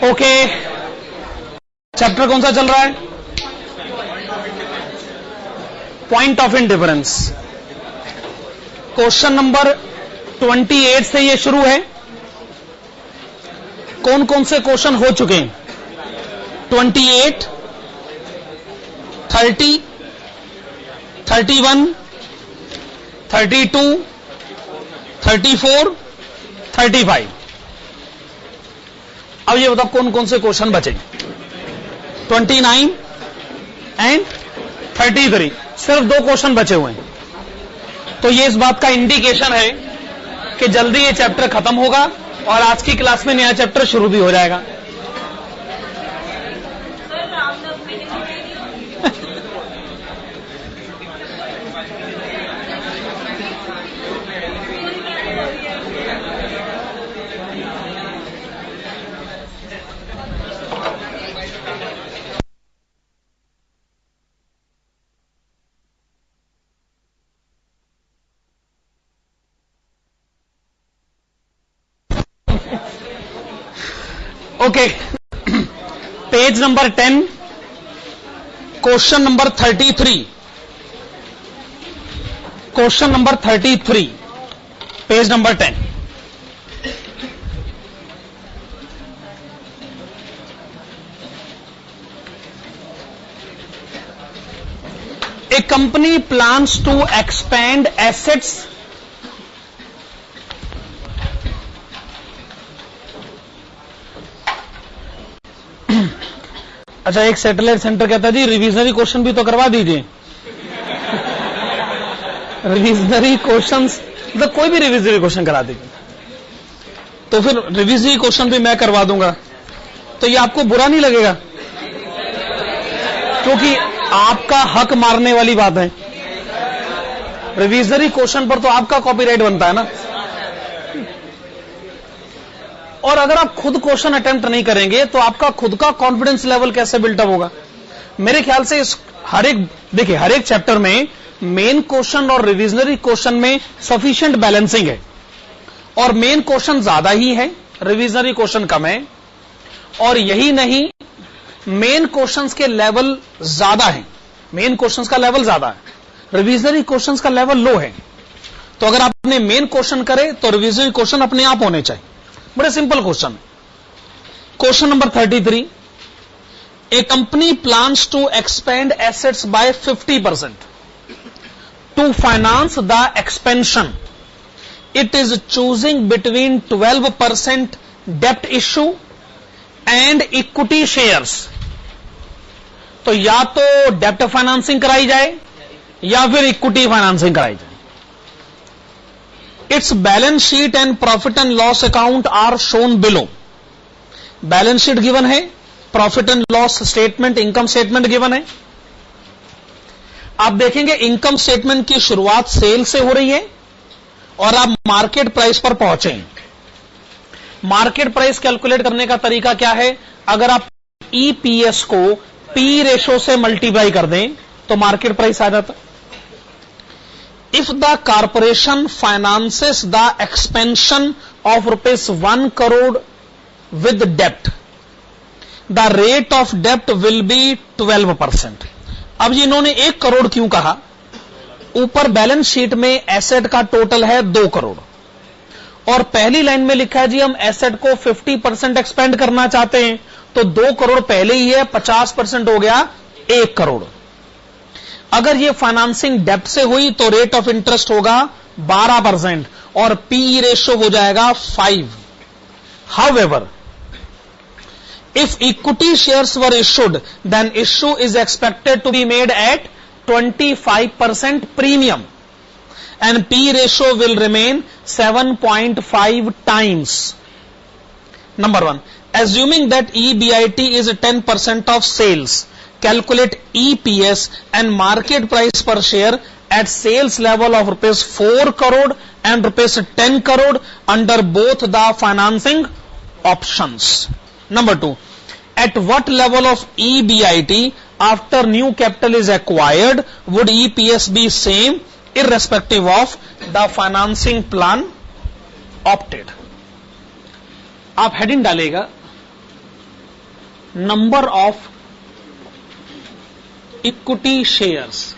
Okay, chapter कौन सा चल रहा है? Point of indifference. Question number 28 से ये शुरू है। कौन कौन से क्वेश्चन हो चुके हैं? 28, 30, 31, 32, 34, 35। अब ये बताओ कौन कौन से क्वेश्चन बचे? 29 एंड 33, सिर्फ 2 क्वेश्चन बचे हुए हैं। तो ये इस बात का इंडिकेशन है कि जल्दी ये चैप्टर खत्म होगा और आज की क्लास में नया चैप्टर शुरू भी हो जाएगा। Okay, page number 10, question number 33। Question number 33, page number 10। A company plans to expand assets अच्छा, एक सैटेलाइट सेंटर कहता है जी रिविजनरी क्वेश्चन भी तो करवा दीजिए। रिविजनरी क्वेश्चंस मतलब कोई भी रिविजनरी क्वेश्चन करा दीजिए, तो फिर रिविजनरी क्वेश्चन भी मैं करवा दूंगा, तो ये आपको बुरा नहीं लगेगा? क्योंकि आपका हक मारने वाली बात है। रिविजनरी क्वेश्चन पर तो आपका कॉपीराइट बनता है ना। और अगर आप खुद क्वेश्चन अटेम्प्ट नहीं करेंगे तो आपका खुद का कॉन्फिडेंस लेवल कैसे बिल्टअप होगा? मेरे ख्याल से इस हर एक चैप्टर में मेन क्वेश्चन और रिविजनरी क्वेश्चन में सफिशिएंट बैलेंसिंग है, और मेन क्वेश्चन ज्यादा ही है, रिविजनरी क्वेश्चन कम है। और यही नहीं, मेन क्वेश्चंस के लेवल ज्यादा है, मेन क्वेश्चंस का लेवल ज्यादा है, रिविजनरी क्वेश्चंस का लेवल लो है। तो अगर आपने मेन क्वेश्चन करे तो रिविजनरी क्वेश्चन अपने आप होने चाहिए। बड़े simple question. Question number 33, a company plans to expand assets by 50% to finance the expansion. It is choosing between 12% डेप्ट इश्यू एंड इक्विटी शेयर्स। तो या तो डेप्ट फाइनेंसिंग कराई जाए या फिर इक्विटी फाइनेंसिंग कराई जाए। Its balance sheet and profit and loss account are shown below. Balance sheet given है, profit and loss statement, income statement given है। आप देखेंगे इनकम स्टेटमेंट की शुरुआत सेल से हो रही है और आप मार्केट प्राइस पर पहुंचे। मार्केट प्राइस कैलकुलेट करने का तरीका क्या है? अगर आप ईपीएस को पी रेशो से मल्टीप्लाई कर दें तो मार्केट प्राइस आ जाता। If the corporation finances the expansion of ₹1 crore with debt, the rate of debt will be 12%. अब जी इन्होंने 1 करोड़ क्यों कहा? ऊपर बैलेंस शीट में एसेट का टोटल है 2 करोड़ और पहली लाइन में लिखा है जी हम एसेट को 50% एक्सपेंड करना चाहते हैं, तो 2 करोड़ पहले ही है, 50% हो गया 1 करोड़। अगर ये फाइनेंसिंग डेप्ट से हुई तो रेट ऑफ इंटरेस्ट होगा 12% और पी रेशो हो जाएगा 5। However, if equity shares were issued then issue is expected to be made at 25% premium and P ratio will remain 7.5 times. Number 1, assuming that EBIT is 10% of sales, calculate EPS and market price per share at sales level of ₹4 crore and ₹10 crore under both the financing options. Number 2, at what level of EBIT after new capital is acquired would EPS be same irrespective of the financing plan opted? आप heading डालेगा number of equity shares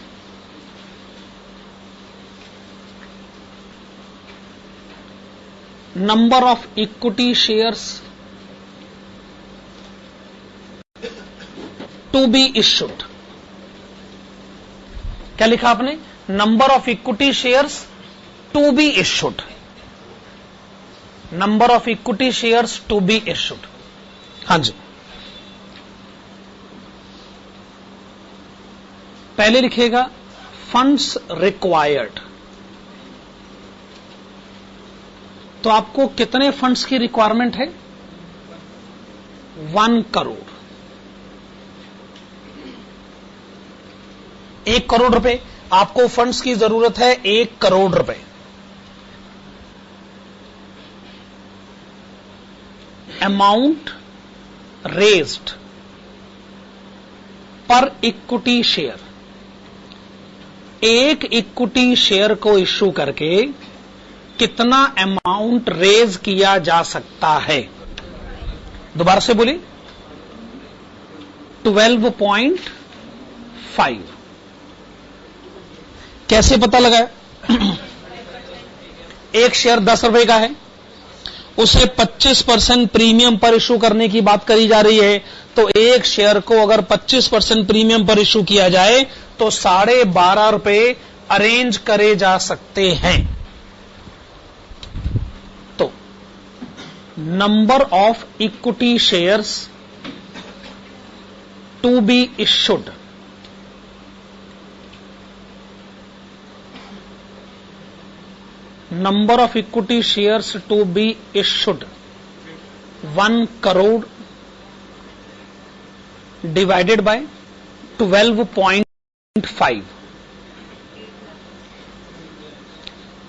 to be issued. क्या लिखा आपने? Number of equity shares to be issued. Number of equity shares to be issued. हां जी, पहले लिखिएगा funds required. तो आपको कितने फंड्स की रिक्वायरमेंट है? 1 करोड़. 1 करोड़ रुपए आपको फंड्स की जरूरत है. 1 करोड़ रुपए. अमाउंट रेज्ड पर इक्विटी शेयर. एक इक्विटी शेयर को इश्यू करके कितना अमाउंट रेज किया जा सकता है? दोबारा से बोलिए. 12.5. कैसे पता लगा? एक शेयर 10 रुपए का है, उसे 25% प्रीमियम पर इश्यू करने की बात करी जा रही है. तो एक शेयर को अगर 25% प्रीमियम पर इश्यू किया जाए तो 12.5 रुपए अरेंज करे जा सकते हैं. तो number of equity shares to be issued. Number of equity shares to be issued 1 crore divided by 12.5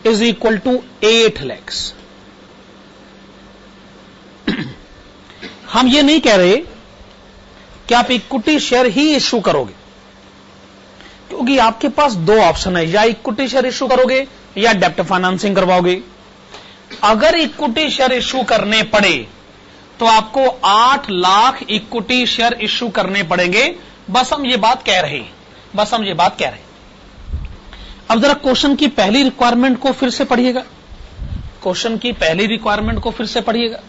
is equal to 8 lakhs. हम ये नहीं कह रहे कि आप इक्विटी शेयर ही इश्यू करोगे, क्योंकि आपके पास 2 ऑप्शन है. या इक्विटी शेयर इश्यू करोगे या डेप्ट फाइनेंसिंग करवाओगे. अगर इक्विटी शेयर इश्यू करने पड़े तो आपको 8 लाख इक्विटी शेयर इश्यू करने पड़ेंगे. बस हम ये बात कह रहे हैं. अब जरा क्वेश्चन की पहली रिक्वायरमेंट को फिर से पढ़िएगा. क्वेश्चन की पहली रिक्वायरमेंट को फिर से पढ़िएगा.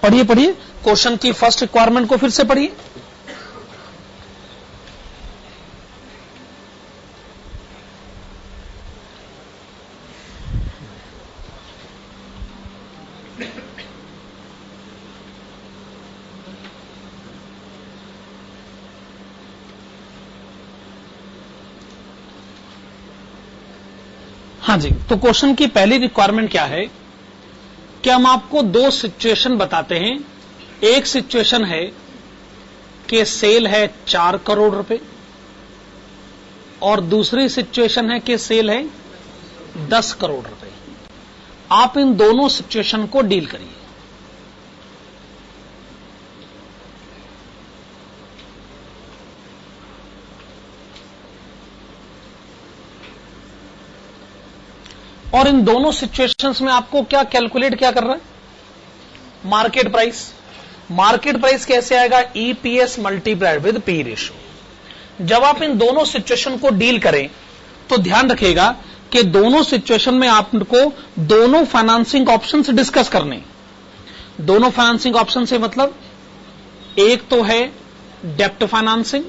पढ़िए. क्वेश्चन की फर्स्ट रिक्वायरमेंट को फिर से पढ़िए. हां जी, तो क्वेश्चन की पहली रिक्वायरमेंट क्या है कि हम आपको 2 सिचुएशन बताते हैं. एक सिचुएशन है कि सेल है 4 करोड़ रुपए और दूसरी सिचुएशन है कि सेल है 10 करोड़ रुपए. आप इन दोनों सिचुएशन को डील करिए. और इन दोनों सिचुएशंस में आपको क्या कैलकुलेट क्या कर रहा है? Market price. मार्केट प्राइस कैसे आएगा? EPS multiplied with P ratio. जब आप इन दोनों सिचुएशन को डील करें तो ध्यान रखिएगा कि दोनों सिचुएशन में आपको दोनों फाइनेंसिंग ऑप्शन से डिस्कस करने. दोनों फाइनेंसिंग ऑप्शन से मतलब एक तो है डेप्ट फाइनेंसिंग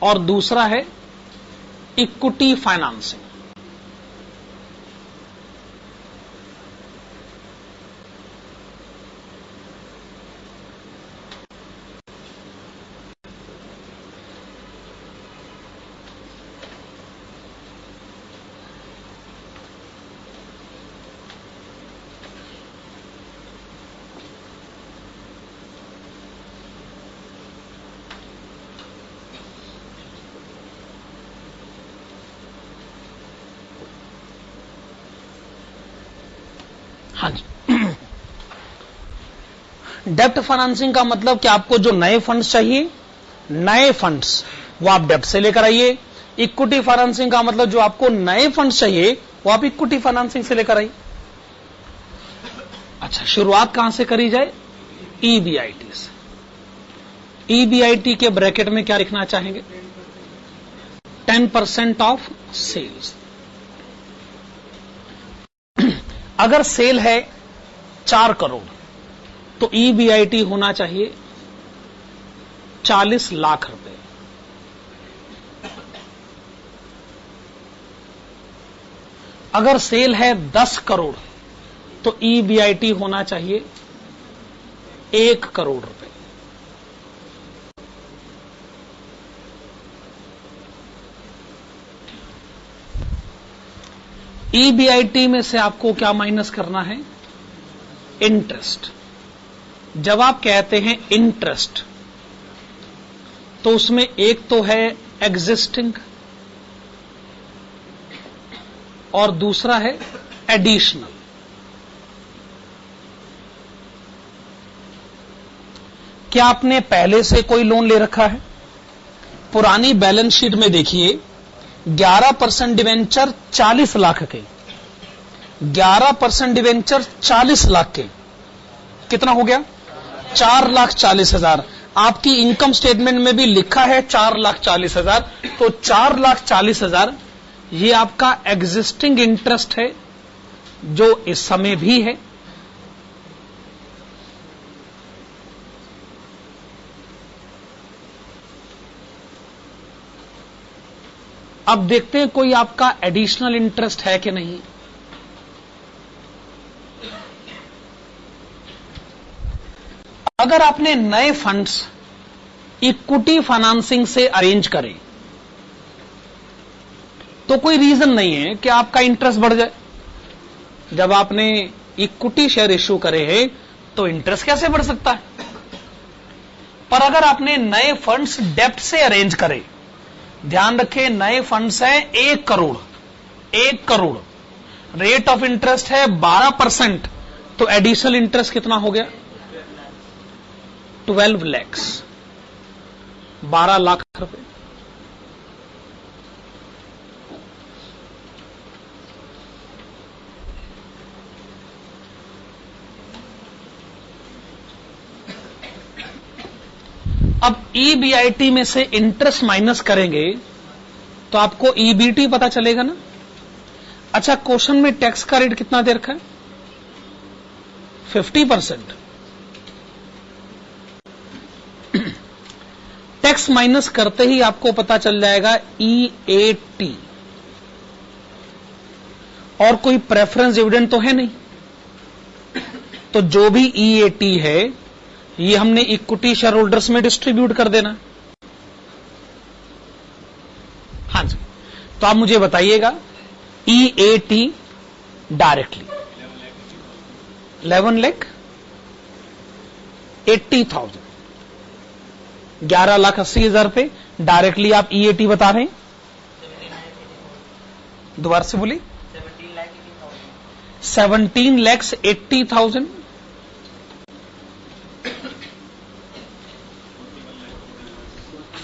और दूसरा है इक्विटी फाइनेंसिंग. हाँ जी, डेप्ट फाइनेंसिंग का मतलब कि आपको जो नए फंड्स चाहिए, नए फंड्स वो आप डेप्ट से लेकर आइए. इक्विटी फाइनेंसिंग का मतलब जो आपको नए फंड्स चाहिए वो आप इक्विटी फाइनेंसिंग से लेकर आइए. अच्छा, शुरुआत कहां से करी जाए? EBIT से। EBIT के ब्रैकेट में क्या लिखना चाहेंगे? 10% ऑफ सेल्स। अगर सेल है 4 करोड़ तो EBIT होना चाहिए 40 लाख रुपए। अगर सेल है 10 करोड़ तो EBIT होना चाहिए 1 करोड़ रुपए। EBIT में से आपको क्या माइनस करना है? इंटरेस्ट। जब आप कहते हैं इंटरेस्ट तो उसमें एक तो है एग्जिस्टिंग और दूसरा है एडिशनल। क्या आपने पहले से कोई लोन ले रखा है? पुरानी बैलेंस शीट में देखिए 11% डिवेंचर 40 लाख के, 11% डिवेंचर 40 लाख के, कितना हो गया? 4,40,000। आपकी इनकम स्टेटमेंट में भी लिखा है 4,40,000, तो 4,40,000 ये आपका एग्जिस्टिंग इंटरेस्ट है जो इस समय भी है। अब देखते हैं कोई आपका एडिशनल इंटरेस्ट है कि नहीं। अगर आपने नए फंड्स इक्विटी फाइनेंसिंग से अरेंज करें तो कोई रीजन नहीं है कि आपका इंटरेस्ट बढ़ जाए। जब आपने इक्विटी शेयर इश्यू करे हैं तो इंटरेस्ट कैसे बढ़ सकता है? पर अगर आपने नए फंड्स डेब्ट से अरेंज करें, ध्यान रखें नए फंड्स हैं 1 crore, 1 crore, rate of interest है 12%, तो एडिशनल इंटरेस्ट कितना हो गया? 12 लाख, 12 लाख रुपए। अब EBIT में से इंटरेस्ट माइनस करेंगे तो आपको EBT पता चलेगा ना। अच्छा, क्वेश्चन में टैक्स का रेट कितना दे रखा है? 50%। टैक्स माइनस करते ही आपको पता चल जाएगा EAT। और कोई प्रेफरेंस डिविडेंड तो है नहीं, तो जो भी EAT है ये हमने इक्विटी शेयर होल्डर्स में डिस्ट्रीब्यूट कर देना। हाँ जी, तो आप मुझे बताइएगा EAT डायरेक्टली 11,80,000, 11,80,000 पे डायरेक्टली आप EAT बता रहे हैं। दोबारा से बोलिए। 17,80,000,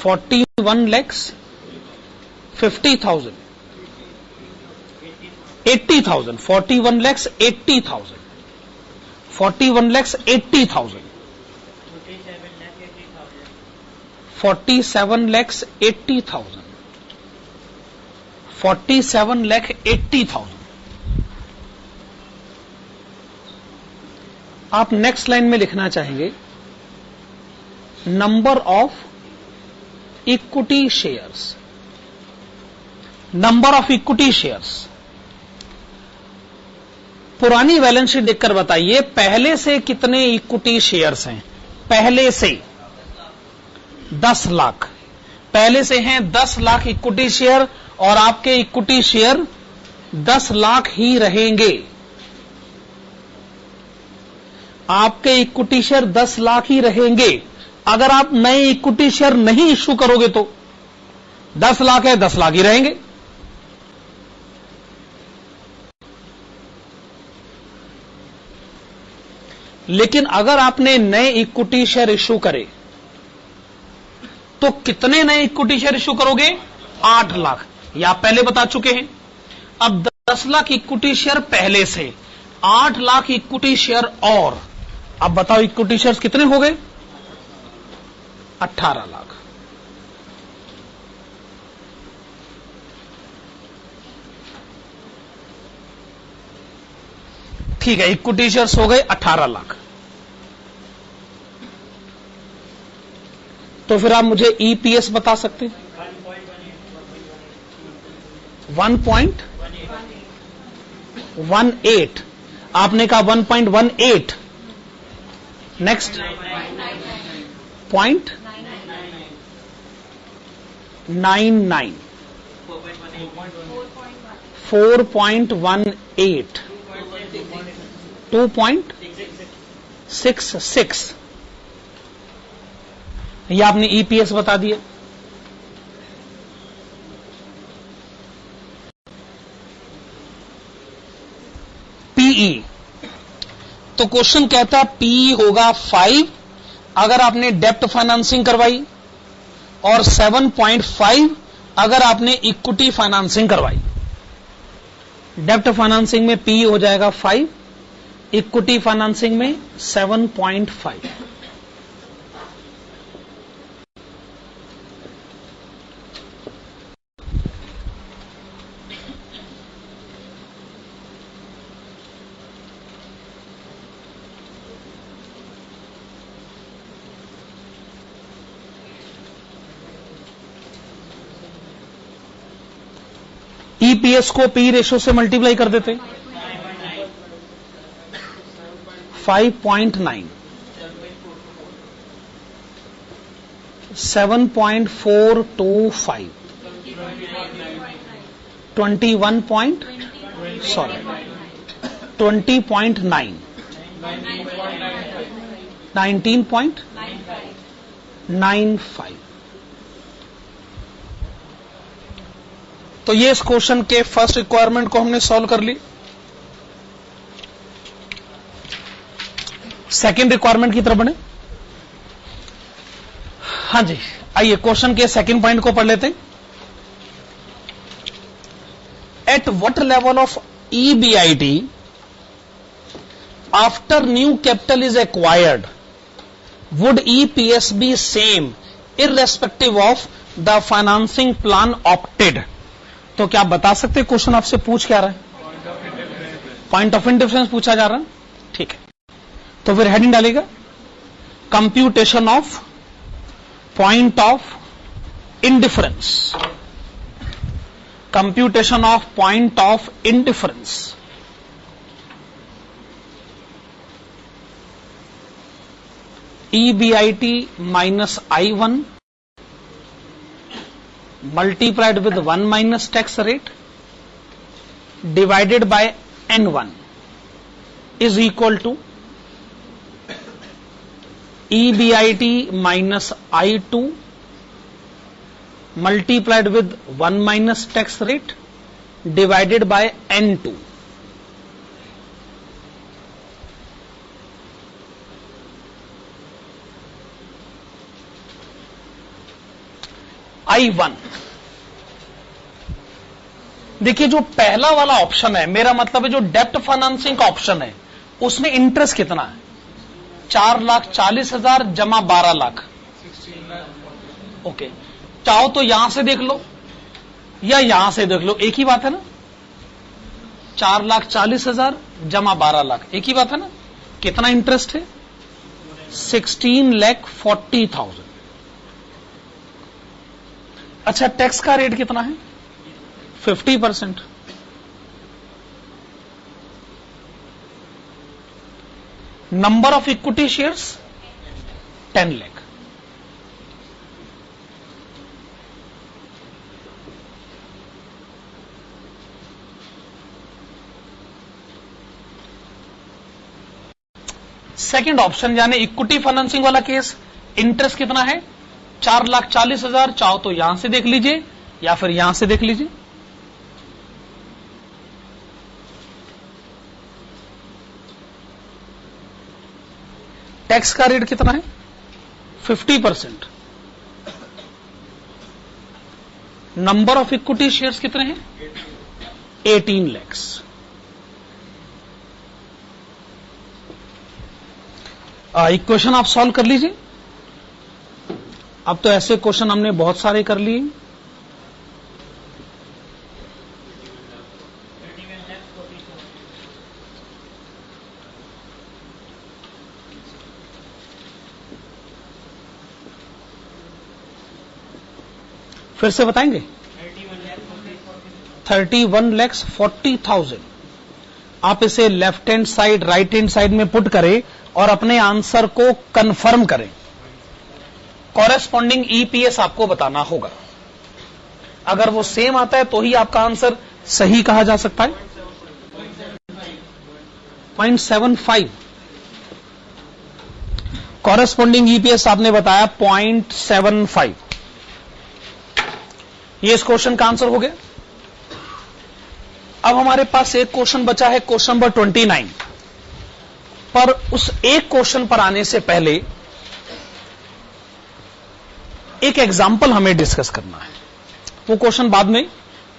41,50,000, 80,000, 41,80,000, 41,80,000, 47,80,000, 47,80,000। आप नेक्स्ट लाइन में लिखना चाहेंगे number of equity shares, number of equity shares. पुरानी बैलेंस शीट देखकर बताइए पहले से कितने इक्विटी शेयर्स हैं? पहले से 10 लाख, पहले से हैं 10 लाख इक्विटी शेयर और आपके इक्विटी शेयर 10 लाख ही रहेंगे। आपके इक्विटी शेयर 10 लाख ही रहेंगे। अगर आप नए इक्विटी शेयर नहीं इश्यू करोगे तो 10 लाख है, 10 लाख ही रहेंगे। लेकिन अगर आपने नए इक्विटी शेयर इश्यू करे तो कितने नए इक्विटी शेयर इश्यू करोगे? 8 लाख, या आप पहले बता चुके हैं। अब 10 लाख इक्विटी शेयर पहले से, 8 लाख इक्विटी शेयर और, अब बताओ इक्विटी शेयर्स कितने हो गए? 18 लाख। ठीक है, इक्विटी शेयर्स हो गए 18 लाख। तो फिर आप मुझे ईपीएस बता सकते हैं? 1.18। आपने कहा 1.18। नेक्स्ट 0.99, 4.18, 2.66। ये आपने ईपीएस बता दिया। पीई, तो क्वेश्चन कहता है पीई होगा 5 अगर आपने डेप्ट फाइनेंसिंग करवाई, और 7.5 अगर आपने इक्विटी फाइनेंसिंग करवाई। डेप्ट फाइनेंसिंग में पीई हो जाएगा 5, इक्विटी फाइनेंसिंग में 7.5। ईपीएस को पी रेशो से मल्टीप्लाई कर देते, 5.9, 7.425, 20.9, 19.95। तो ये इस क्वेश्चन के फर्स्ट रिक्वायरमेंट को हमने सॉल्व कर ली। सेकंड रिक्वायरमेंट की तरफ बढ़े। हाँ जी, आइए क्वेश्चन के सेकंड पॉइंट को पढ़ लेते हैं। At what level of EBIT after new capital is acquired would EPS B same irrespective of the financing plan opted. तो क्या आप बता सकते हैं क्वेश्चन आपसे पूछ क्या रहा है? पॉइंट ऑफ इंडिफरेंस पूछा जा रहा है। ठीक है, तो फिर हेडिंग डालेगा computation of point of indifference. Computation of point of indifference. EBIT minus I1 multiplied with 1 minus tax rate divided by N1 is equal to EBIT minus I2 multiplied with 1 minus tax rate divided by N2। I1, देखिए जो पहला वाला option है, मेरा मतलब है जो डेप्ट financing का ऑप्शन है, उसमें इंटरेस्ट कितना है? 4,40,000 जमा 12 लाख। ओके, चाहो तो यहां से देख लो या यहां से देख लो, एक ही बात है ना। 4,40,000 जमा 12 लाख, एक ही बात है ना। कितना इंटरेस्ट है? 16,40,000। अच्छा, टैक्स का रेट कितना है? 50%। Number of equity shares 10 lakh. Second option यानी इक्विटी फाइनेंसिंग वाला केस, इंटरेस्ट कितना है? 4,40,000। चाहो तो यहां से देख लीजिए या फिर यहां से देख लीजिए। टैक्स का रेट कितना है? 50%। नंबर ऑफ इक्विटी शेयर्स कितने हैं? 18 लाख। इक्वेशन आप सॉल्व कर लीजिए। अब तो ऐसे क्वेश्चन हमने बहुत सारे कर लिए। फिर से बताएंगे। 31,40,000। आप इसे left hand side right hand side में पुट करें और अपने आंसर को कंफर्म करें। कॉरेस्पॉन्डिंग ईपीएस आपको बताना होगा। अगर वो सेम आता है तो ही आपका आंसर सही कहा जा सकता है। 0.75 कॉरेस्पॉन्डिंग ईपीएस आपने बताया 0.75। ये इस क्वेश्चन का आंसर हो गया। अब हमारे पास एक क्वेश्चन बचा है, क्वेश्चन नंबर 29। पर उस एक क्वेश्चन पर आने से पहले एक एग्जाम्पल हमें डिस्कस करना है। वो क्वेश्चन बाद में,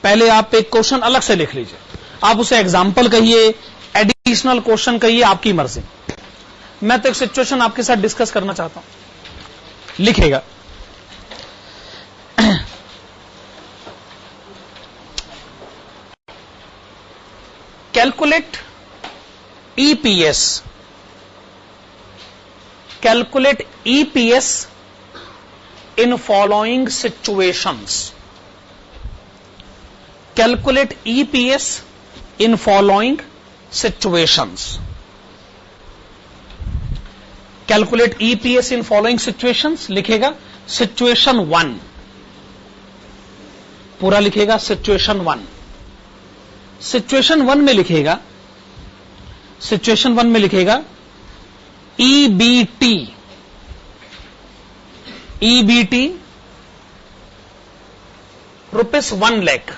पहले आप एक क्वेश्चन अलग से लिख लीजिए। आप उसे एग्जाम्पल कहिए, एडिशनल क्वेश्चन कहिए, आपकी मर्जी। मैं तो एक सिचुएशन आपके साथ डिस्कस करना चाहता हूं। लिखेगा calculate EPS, calculate EPS in following situations. Calculate EPS in following situations. Calculate EPS in following situations लिखेगा सिचुएशन 1, पूरा लिखेगा सिचुएशन 1। सिचुएशन 1 में लिखेगा, सिचुएशन 1 में लिखेगा EBT, EBT rupees 1 lakh,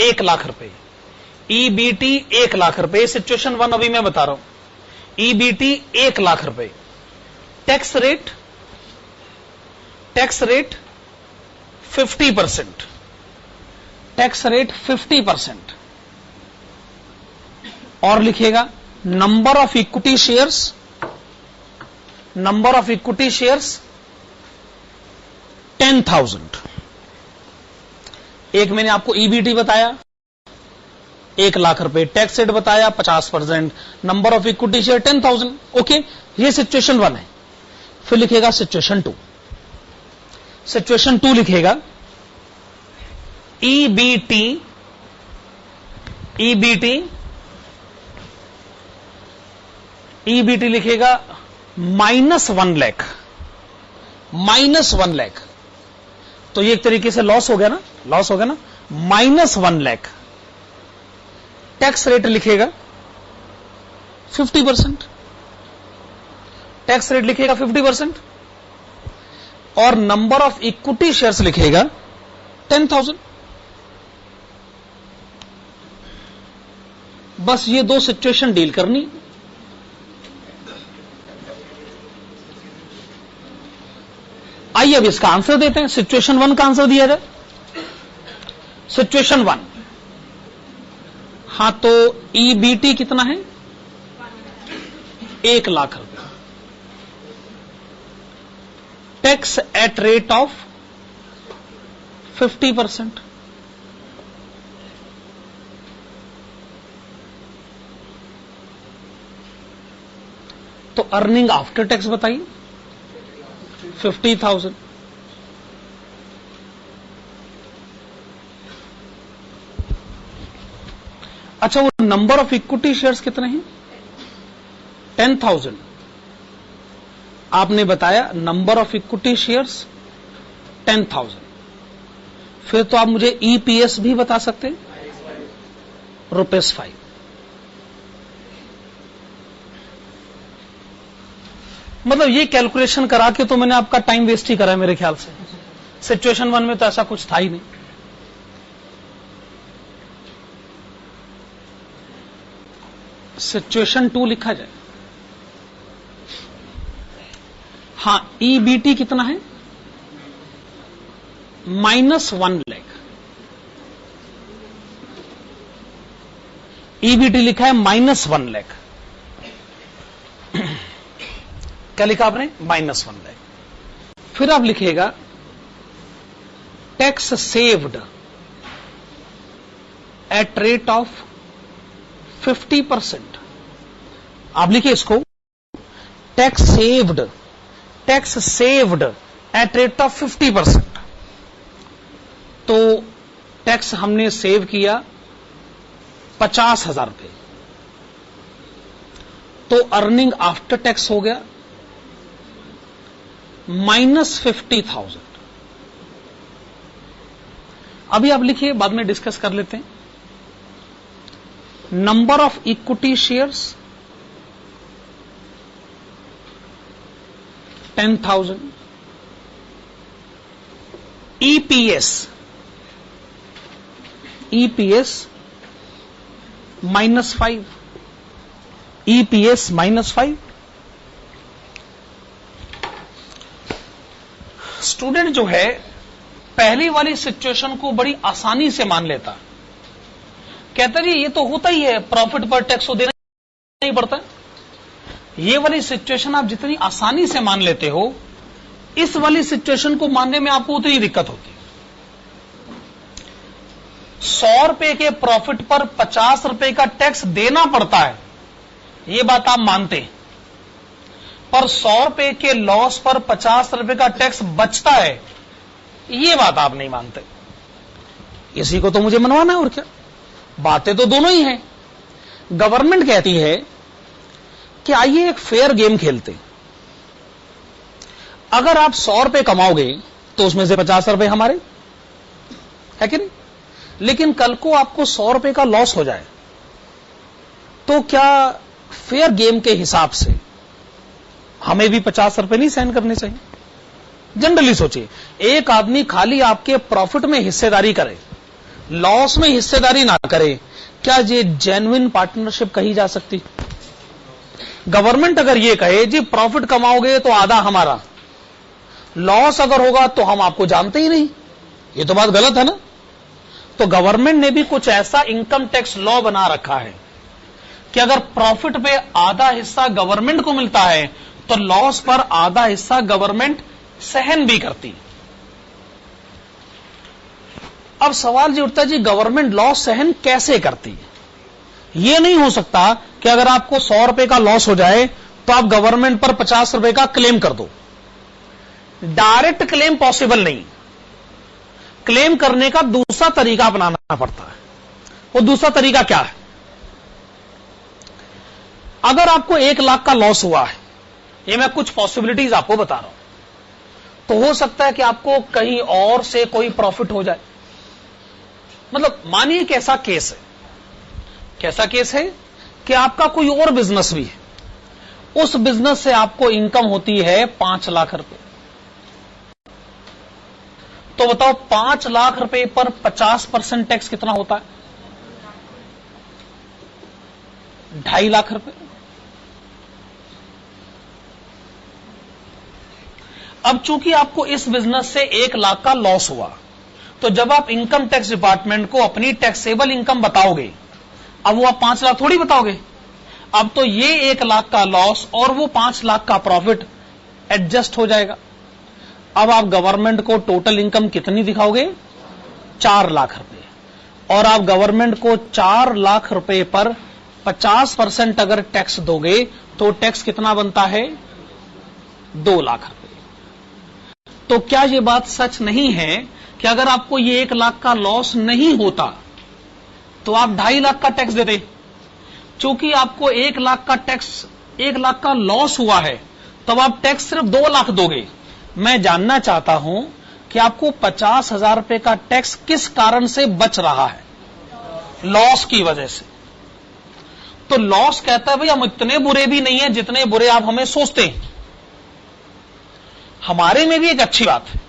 1 lakh रुपए। ईबीटी 1 लाख रुपए। सिचुएशन 1 अभी मैं बता रहा हूं। ईबीटी 1 लाख रुपए। Tax rate, tax rate 50%, tax rate 50%। और लिखेगा number of equity shares, number of equity shares 10,000। एक मैंने आपको ईबीटी बताया 1 लाख रुपए, टैक्स रेट बताया 50%, number of equity share 10,000। Okay, ये सिचुएशन 1 है। फिर लिखेगा सिचुएशन 2। सिचुएशन 2 लिखेगा ईबीटी, ईबीटी, ईबीटी लिखेगा -1 लाख, -1 लाख। तो ये एक तरीके से लॉस हो गया ना, लॉस हो गया ना, -1 लाख। टैक्स रेट लिखेगा 50%, टैक्स रेट लिखेगा 50%। और नंबर ऑफ इक्विटी शेयर्स लिखेगा 10,000। बस ये 2 सिचुएशन डील करनी। आइए अब इसका आंसर देते हैं। सिचुएशन 1 का आंसर दिया जाए। सिचुएशन 1, हां तो ईबीटी कितना है? 1 लाख रुपए। Tax at rate of 50%। तो अर्निंग आफ्टर टैक्स बताइए 50,000। अच्छा, वो नंबर ऑफ इक्विटी शेयर्स कितने हैं? 10,000। आपने बताया नंबर ऑफ इक्विटी शेयर्स 10,000। फिर तो आप मुझे ईपीएस भी बता सकते हैं, ₹5। मतलब ये कैलकुलेशन करा के तो मैंने आपका टाइम वेस्ट ही करा है मेरे ख्याल से। सिचुएशन 1 में तो ऐसा कुछ था ही नहीं। सिचुएशन 2 लिखा जाए। हां, ईबीटी कितना है? -1 लाख। ईबीटी लिखा है -1 लाख। क्या लिखा आपने? -1 लाख। फिर आप लिखिएगा tax saved at rate of 50%। आप लिखिए इसको tax saved at rate of 50%। तो टैक्स हमने सेव किया 50,000 रुपए, तो अर्निंग आफ्टर टैक्स हो गया -50,000। अभी आप लिखिए, बाद में डिस्कस कर लेते हैं। Number of equity shares 10,000। EPS -5, EPS -5। Student जो है पहली वाली सिचुएशन को बड़ी आसानी से मान लेता, कहता जी ये तो होता ही है, प्रॉफिट पर टैक्स तो देना नहीं पड़ता। ये वाली सिचुएशन आप जितनी आसानी से मान लेते हो, इस वाली सिचुएशन को मानने में आपको उतनी दिक्कत होती है। 100 रुपए के प्रॉफिट पर 50 रुपए का टैक्स देना पड़ता है, ये बात आप मानते हैं, पर 100 रुपए के लॉस पर 50 रुपए का टैक्स बचता है, ये बात आप नहीं मानते। इसी को तो मुझे मनवाना है, और क्या। बातें तो दोनों ही हैं। गवर्नमेंट कहती है कि आइए एक फेयर गेम खेलते हैं। अगर आप 100 रुपए कमाओगे तो उसमें से 50 रुपए हमारे, है कि नहीं? लेकिन कल को आपको 100 रुपए का लॉस हो जाए, तो क्या फेयर गेम के हिसाब से हमें भी 50 रुपए नहीं सहन करने चाहिए? जनरली सोचिए, एक आदमी खाली आपके प्रॉफिट में हिस्सेदारी करे, लॉस में हिस्सेदारी ना करे, क्या ये जेन्युइन पार्टनरशिप कही जा सकती? गवर्नमेंट अगर ये कहे जी प्रॉफिट कमाओगे तो आधा हमारा, लॉस अगर होगा तो हम आपको जानते ही नहीं, ये तो बात गलत है ना। तो गवर्नमेंट ने भी कुछ ऐसा इनकम टैक्स लॉ बना रखा है कि अगर प्रॉफिट पे आधा हिस्सा गवर्नमेंट को मिलता है तो लॉस पर आधा हिस्सा गवर्नमेंट सहन भी करती। अब सवाल ये उठता है जी गवर्नमेंट लॉस सहन कैसे करती है? यह नहीं हो सकता कि अगर आपको 100 रुपए का लॉस हो जाए तो आप गवर्नमेंट पर 50 रुपए का क्लेम कर दो। डायरेक्ट क्लेम पॉसिबल नहीं, क्लेम करने का दूसरा तरीका अपनाना पड़ता है। वो दूसरा तरीका क्या है? अगर आपको 1 लाख का लॉस हुआ है, ये मैं कुछ पॉसिबिलिटीज आपको बता रहा हूं, तो हो सकता है कि आपको कहीं और से कोई प्रॉफिट हो जाए। मतलब मानिए कैसा केस है, कैसा केस है कि आपका कोई और बिजनेस भी है, उस बिजनेस से आपको इनकम होती है 5 लाख रुपए। तो बताओ 5 लाख रुपए पर 50% टैक्स कितना होता है? 2.5 लाख रुपए। अब चूंकि आपको इस बिजनेस से 1 लाख का लॉस हुआ, तो जब आप इनकम टैक्स डिपार्टमेंट को अपनी टैक्सेबल इनकम बताओगे, अब वो आप 5 लाख थोड़ी बताओगे, अब तो ये 1 लाख का लॉस और वो 5 लाख का प्रॉफिट एडजस्ट हो जाएगा। अब आप गवर्नमेंट को टोटल इनकम कितनी दिखाओगे? 4 लाख रुपए। और आप गवर्नमेंट को 4 लाख रुपए पर 50% अगर टैक्स दोगे तो टैक्स कितना बनता है? 2 लाख रुपए। तो क्या यह बात सच नहीं है कि अगर आपको ये 1 लाख का लॉस नहीं होता तो आप 2.5 लाख का टैक्स देते? चूंकि आपको 1 लाख का टैक्स, 1 लाख का लॉस हुआ है, तब आप टैक्स सिर्फ 2 लाख दोगे। मैं जानना चाहता हूं कि आपको 50,000 रुपए का टैक्स किस कारण से बच रहा है? लॉस की वजह से। तो लॉस कहता है भाई हम इतने बुरे भी नहीं है जितने बुरे आप हमें सोचते हैं। हमारे में भी एक अच्छी बात है,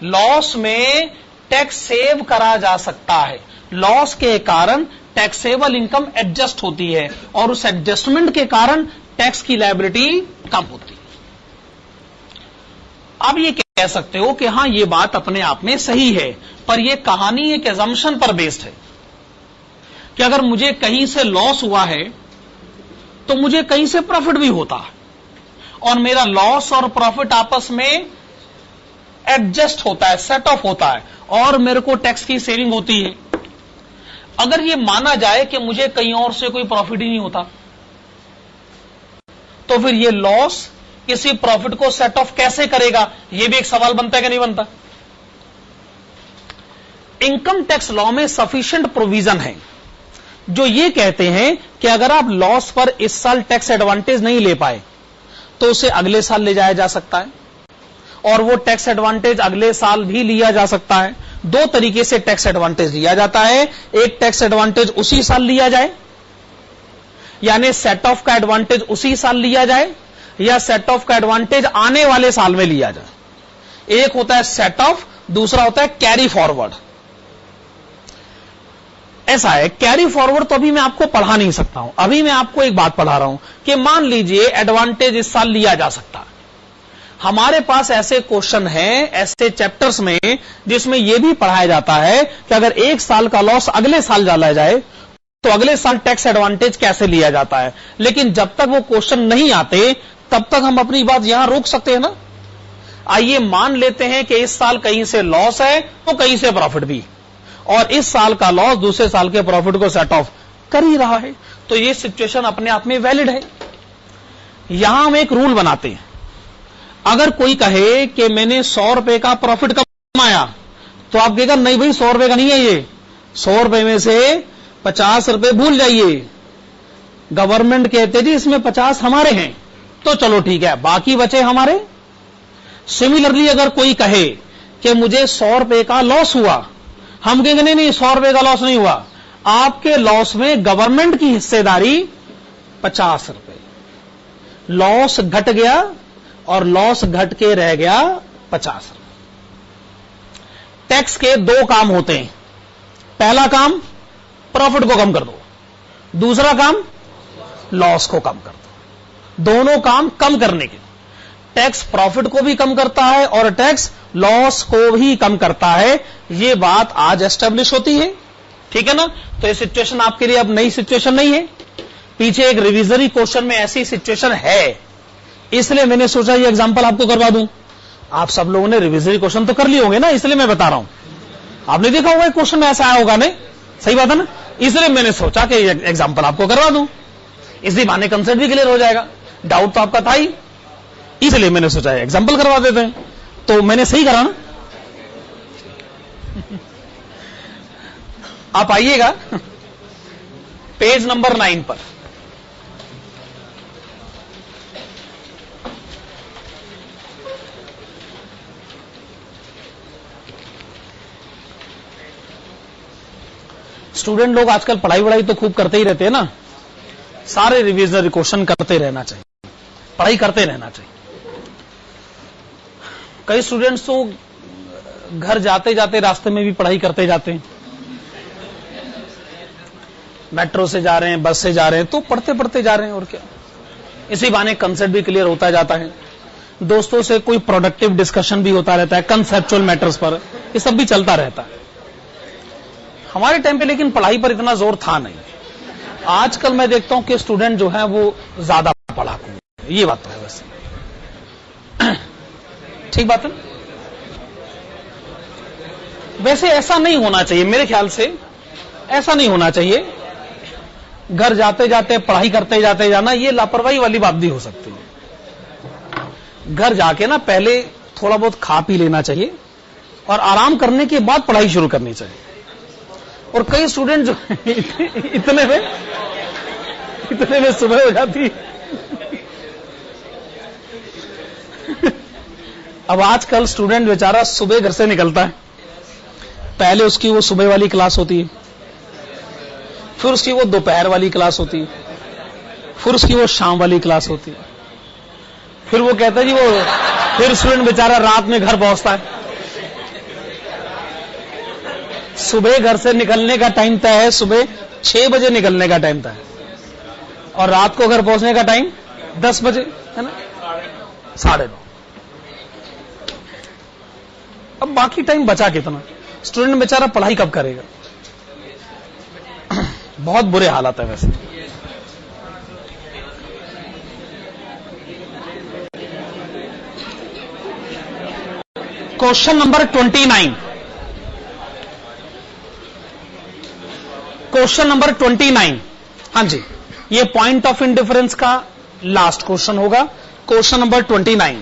लॉस में टैक्स सेव करा जा सकता है। लॉस के कारण टैक्सेबल इनकम एडजस्ट होती है और उस एडजस्टमेंट के कारण टैक्स की लायबिलिटी कम होती है। आप ये कह सकते हो कि हां ये बात अपने आप में सही है, पर यह कहानी एक एजम्पशन पर बेस्ड है कि अगर मुझे कहीं से लॉस हुआ है तो मुझे कहीं से प्रॉफिट भी होता है, और मेरा लॉस और प्रॉफिट आपस में एडजस्ट होता है, सेट ऑफ होता है, और मेरे को टैक्स की सेविंग होती है। अगर ये माना जाए कि मुझे कहीं और से कोई प्रॉफिट ही नहीं होता, तो फिर ये लॉस किसी प्रॉफिट को सेट ऑफ कैसे करेगा, यह भी एक सवाल बनता है कि नहीं बनता। इनकम टैक्स लॉ में सफिशिएंट प्रोविजन है जो ये कहते हैं कि अगर आप लॉस पर इस साल टैक्स एडवांटेज नहीं ले पाए तो उसे अगले साल ले जाया जा सकता है, और वो टैक्स एडवांटेज अगले साल भी लिया जा सकता है। दो तरीके से टैक्स एडवांटेज लिया जाता है। एक टैक्स एडवांटेज उसी साल लिया जाए, यानी सेट ऑफ का एडवांटेज उसी साल लिया जाए, या सेट ऑफ का एडवांटेज आने वाले साल में लिया जाए। एक होता है सेट ऑफ, दूसरा होता है कैरी फॉरवर्ड। ऐसा है, कैरी फॉरवर्ड तो अभी मैं आपको पढ़ा नहीं सकता हूं, अभी मैं आपको एक बात पढ़ा रहा हूं कि मान लीजिए एडवांटेज इस साल लिया जा सकता है। हमारे पास ऐसे क्वेश्चन हैं, ऐसे चैप्टर्स में जिसमें यह भी पढ़ाया जाता है कि अगर एक साल का लॉस अगले साल डाला जाए तो अगले साल टैक्स एडवांटेज कैसे लिया जाता है। लेकिन जब तक वो क्वेश्चन नहीं आते तब तक हम अपनी बात यहां रोक सकते हैं ना। आइए मान लेते हैं कि इस साल कहीं से लॉस है तो कहीं से प्रॉफिट भी, और इस साल का लॉस दूसरे साल के प्रॉफिट को सेट ऑफ कर ही रहा है, तो ये सिचुएशन अपने आप में वैलिड है। यहां हम एक रूल बनाते हैं, अगर कोई कहे कि मैंने 100 रुपए का प्रॉफिट कमाया, तो आप कहेगा नहीं भाई 100 रुपए का नहीं है ये, 100 रुपए में से 50 रुपए भूल जाइए, गवर्नमेंट कहते जी इसमें 50 हमारे हैं, तो चलो ठीक है, बाकी बचे हमारे। सिमिलरली अगर कोई कहे कि मुझे 100 रुपए का लॉस हुआ, हम कहेंगे नहीं 100 रुपए का लॉस नहीं हुआ, आपके लॉस में गवर्नमेंट की हिस्सेदारी 50 रुपए, लॉस घट गया और लॉस घट के रह गया 50 रुपए। टैक्स के दो काम होते हैं, पहला काम प्रॉफिट को कम कर दो, दूसरा काम लॉस को कम कर दो। दोनों काम कम करने के, टैक्स प्रॉफिट को भी कम करता है और टैक्स लॉस को भी कम करता है। यह बात आज एस्टेब्लिश होती है, ठीक है ना। तो ये सिचुएशन आपके लिए अब नई सिचुएशन नहीं है, पीछे एक रिविजरी क्वेश्चन में ऐसी सिचुएशन है, इसलिए मैंने सोचा ये एग्जांपल आपको करवा दूं। आप सब लोगों ने रिविजरी क्वेश्चन तो कर लिए होंगे ना, इसलिए मैं बता रहा हूं। आपने देखा होगा क्वेश्चन में ऐसा आया होगा नहीं, सही बात है ना, इसलिए मैंने सोचा कि एग्जांपल आपको करवा दूं, इसी बहाने कंसेप्ट भी क्लियर हो जाएगा। डाउट तो आपका था ही, इसलिए मैंने सोचा एग्जांपल करवा देते हैं। तो मैंने सही करा ना। आप आइएगा पेज नंबर 9 पर। स्टूडेंट लोग आजकल पढ़ाई तो खूब करते ही रहते हैं ना, सारे रिवीजन क्वेश्चन करते रहना चाहिए, पढ़ाई करते रहना चाहिए। कई स्टूडेंट्स तो घर जाते जाते रास्ते में भी पढ़ाई करते जाते हैं, मेट्रो से जा रहे हैं, बस से जा रहे हैं, तो पढ़ते पढ़ते जा रहे हैं, और क्या, इसी बहाने कंसेप्ट भी क्लियर होता जाता है। दोस्तों से कोई प्रोडक्टिव डिस्कशन भी होता रहता है कंसेप्चुअल मैटर्स पर, ये सब भी चलता रहता है। हमारे टाइम पे लेकिन पढ़ाई पर इतना जोर था नहीं। आजकल मैं देखता हूं कि स्टूडेंट जो है वो ज्यादा पढ़ाकू है, ये बात तो है वैसे, ठीक बात है। वैसे ऐसा नहीं होना चाहिए, मेरे ख्याल से ऐसा नहीं होना चाहिए। घर जाते जाते पढ़ाई करते जाते जाना, ये लापरवाही वाली बात भी हो सकती है। घर जाके ना पहले थोड़ा बहुत खा पी लेना चाहिए और आराम करने के बाद पढ़ाई शुरू करनी चाहिए। और कई स्टूडेंट जो इतने में सुबह हो जाती है। अब आजकल स्टूडेंट बेचारा सुबह घर से निकलता है, पहले उसकी वो सुबह वाली क्लास होती है, फिर उसकी वो दोपहर वाली क्लास होती है, फिर उसकी वो शाम वाली क्लास होती है, फिर वो कहता है जी वो, फिर स्टूडेंट बेचारा रात में घर पहुंचता है। सुबह घर से निकलने का टाइम तय है, सुबह 6 बजे निकलने का टाइम तय है, और रात को घर पहुंचने का टाइम 10 बजे है ना, 9:30। अब बाकी टाइम बचा कितना, स्टूडेंट बेचारा पढ़ाई कब करेगा। बहुत बुरे हालात है वैसे। क्वेश्चन नंबर 29, क्वेश्चन नंबर 29, हाँ जी, ये पॉइंट ऑफ इंडिफरेंस का लास्ट क्वेश्चन होगा। Question number 29,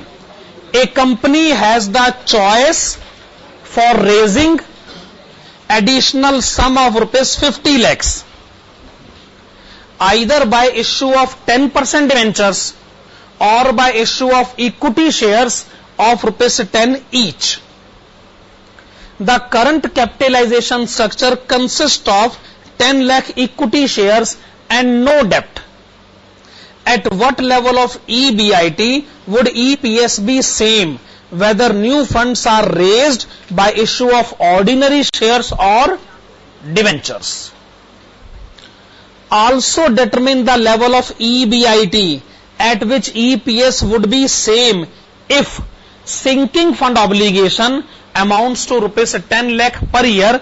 a company has the choice for raising additional sum of ₹50 lakhs either by issue of 10% debentures or by issue of equity shares of ₹10 each. The current capitalization structure consists of 10 lakh equity shares and no debt. At what level of EBIT would EPS be same whether new funds are raised by issue of ordinary shares or debentures? Also determine the level of EBIT at which EPS would be same if sinking fund obligation amounts to ₹10 lakh per year.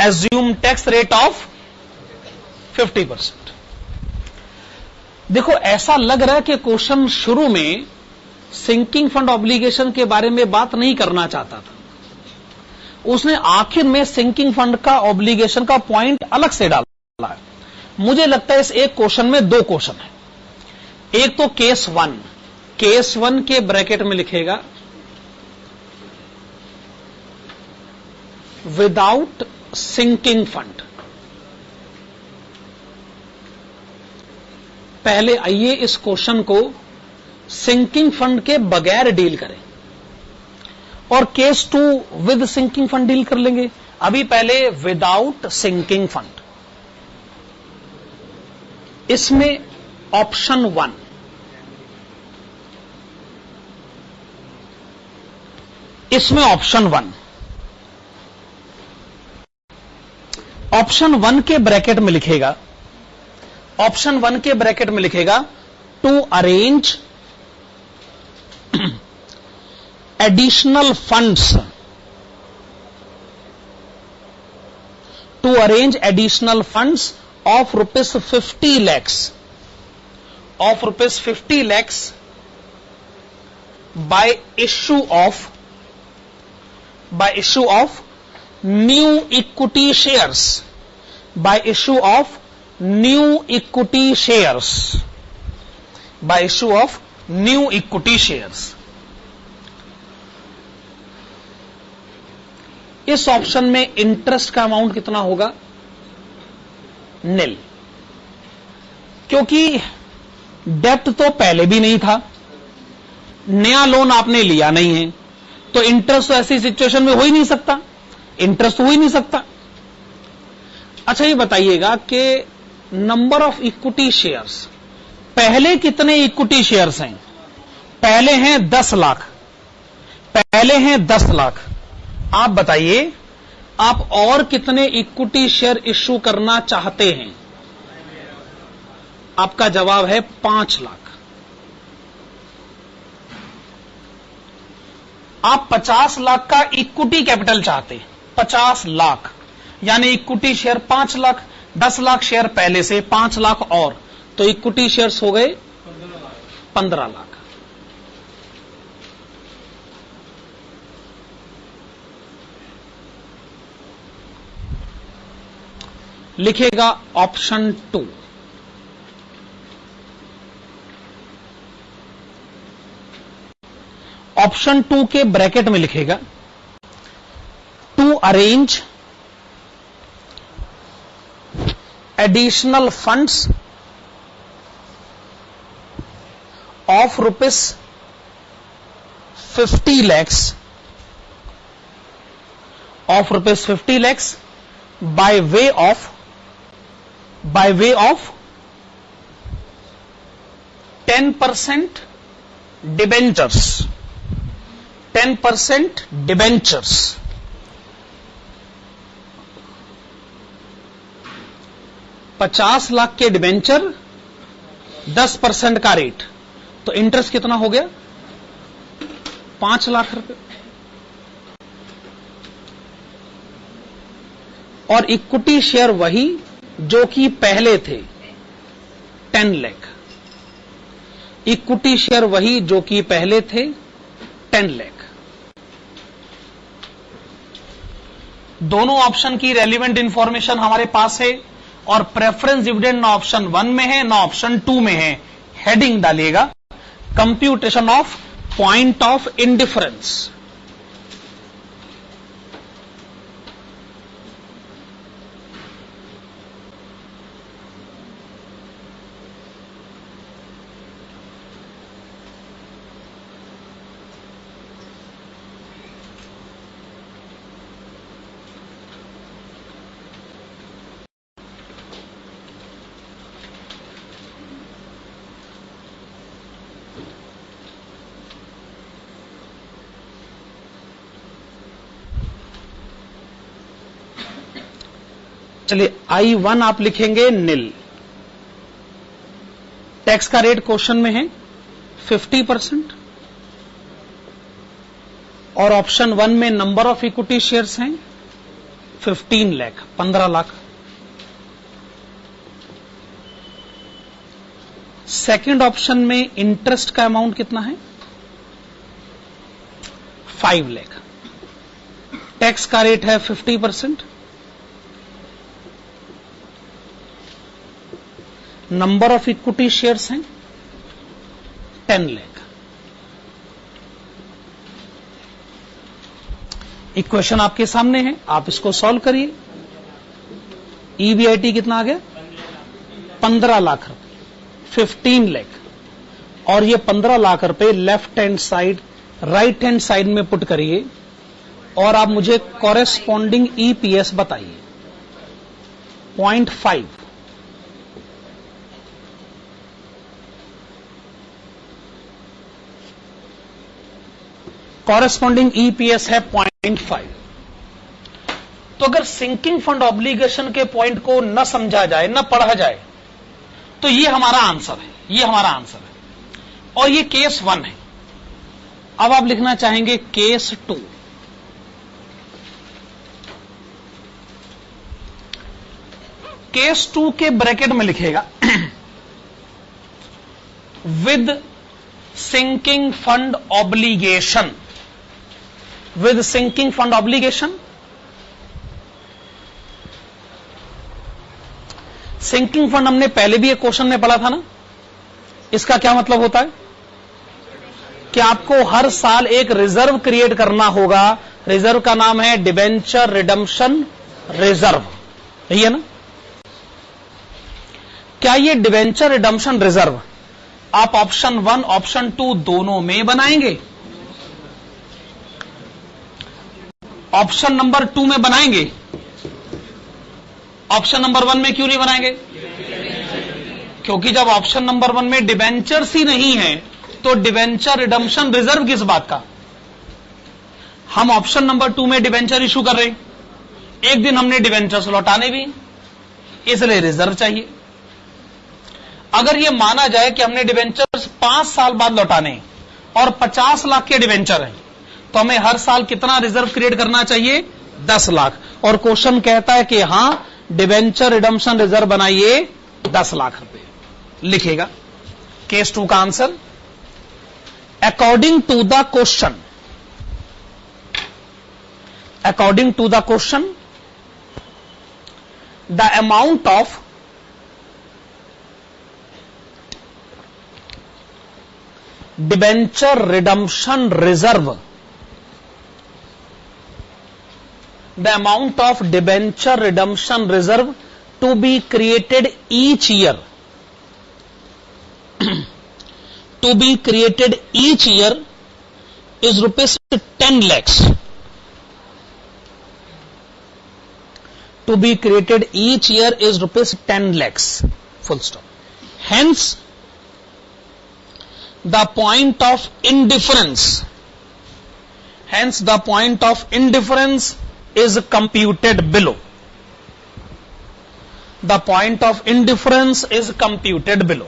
Assume tax rate of 50%. देखो, ऐसा लग रहा है कि question शुरू में sinking fund obligation के बारे में बात नहीं करना चाहता था, उसने आखिर में सिंकिंग फंड का ऑब्लिगेशन का पॉइंट अलग से डाला है। मुझे लगता है इस एक क्वेश्चन में दो क्वेश्चन है। एक तो केस 1, केस 1 के ब्रैकेट में लिखेगा विदाउट सिंकिंग फंड। पहले आइए इस क्वेश्चन को सिंकिंग फंड के बगैर डील करें और case 2 with sinking fund deal कर लेंगे। अभी पहले विदाउट सिंकिंग फंड। इसमें ऑप्शन 1, इसमें ऑप्शन 1, ऑप्शन 1 के ब्रैकेट में लिखेगा, ऑप्शन 1 के ब्रैकेट में लिखेगा to arrange additional funds, to arrange additional funds of ₹50 lakhs, of ₹50 lakhs by issue of new equity shares, by issue of new equity shares, by issue of new equity shares. इस option में interest का amount कितना होगा? नील, क्योंकि डेप्ट तो पहले भी नहीं था, नया लोन आपने लिया नहीं है, तो इंटरेस्ट तो ऐसी सिचुएशन में हो ही नहीं सकता, इंटरेस्ट तो हो ही नहीं सकता। अच्छा, ये बताइएगा कि नंबर ऑफ इक्विटी शेयर्स, पहले कितने इक्विटी शेयर्स हैं? पहले हैं 10 लाख, पहले हैं 10 लाख। आप बताइए, आप और कितने इक्विटी शेयर इश्यू करना चाहते हैं? आपका जवाब है 5 लाख। आप 50 लाख का इक्विटी कैपिटल चाहते हैं, 50 लाख, यानी equity share 5 lakh, 10 lakh share पहले से, 5 लाख और, तो इक्विटी शेयर्स हो गए 15 लाख। लिखेगा ऑप्शन 2, ऑप्शन 2 के ब्रैकेट में लिखेगा to arrange additional funds of ₹50 lakhs, of ₹50 lakhs by way of 10% debentures, 10% debentures, 50 lakh के डिबेंचर, 10% का रेट, तो इंटरेस्ट कितना हो गया? 5 लाख रुपए। और इक्विटी शेयर वही जो कि पहले थे, 10 लाख। इक्विटी शेयर वही जो कि पहले थे, 10 लाख। दोनों ऑप्शन की रेलिवेंट इंफॉर्मेशन हमारे पास है और प्रेफरेंस डिविडेंड ना ऑप्शन 1 में है ना ऑप्शन 2 में है। हेडिंग डालिएगा computation of point of indifference. चलिए I1 आप लिखेंगे नील। टैक्स का रेट क्वेश्चन में है 50% और ऑप्शन 1 में नंबर ऑफ इक्विटी शेयर्स हैं 15 लाख 15 लाख। सेकंड ऑप्शन में इंटरेस्ट का अमाउंट कितना है 5 लाख। टैक्स का रेट है 50%। नंबर ऑफ इक्विटी शेयर्स हैं 10 लाख। इक्वेशन आपके सामने है, आप इसको सॉल्व करिए। ईबीआईटी कितना आ गया 15 लाख रुपए 15 लाख और ये 15 लाख रुपए left hand side right hand side में पुट करिए और आप मुझे कॉरेस्पॉन्डिंग ईपीएस बताइए 0.5। कॉरेस्पॉन्डिंग ईपीएस है 0.5। तो अगर सिंकिंग फंड ऑब्लिगेशन के पॉइंट को न समझा जाए न पढ़ा जाए तो ये हमारा आंसर है, ये हमारा आंसर है और ये केस 1 है। अब आप लिखना चाहेंगे केस 2। केस 2 के ब्रैकेट में लिखेगा with sinking fund obligation, with sinking fund obligation. Sinking fund हमने पहले भी एक क्वेश्चन में पढ़ा था ना। इसका क्या मतलब होता है कि आपको हर साल एक रिजर्व क्रिएट करना होगा। रिजर्व का नाम है डिबेंचर रिडम्पशन रिजर्व, यही है ना। क्या ये डिबेंचर रिडम्पशन रिजर्व आप ऑप्शन 1 ऑप्शन 2 दोनों में बनाएंगे? ऑप्शन नंबर 2 में बनाएंगे, ऑप्शन नंबर 1 में क्यों नहीं बनाएंगे? क्योंकि जब ऑप्शन नंबर 1 में डिबेंचर्स ही नहीं है तो डिबेंचर रिडम्पशन रिजर्व किस बात का? हम ऑप्शन नंबर 2 में डिबेंचर इशू कर रहे हैं, एक दिन हमने डिबेंचर्स लौटाने भी, इसलिए रिजर्व चाहिए। अगर यह माना जाए कि हमने डिबेंचर्स 5 साल बाद लौटाने और 50 लाख के डिबेंचर हैं तो हमें हर साल कितना रिजर्व क्रिएट करना चाहिए? 10 लाख। और क्वेश्चन कहता है कि हां डिबेंचर रिडम्पशन रिजर्व बनाइए 10 लाख रुपए। लिखेगा केस 2 का answer according to the question, according to the question the amount of debenture redemption reserve, the amount of debenture redemption reserve to be created each year to be created each year is rupees 10 lakhs, to be created each year is rupees 10 lakhs, full stop. Hence the point of indifference, hence the point of indifference is computed below. The point of indifference is computed below.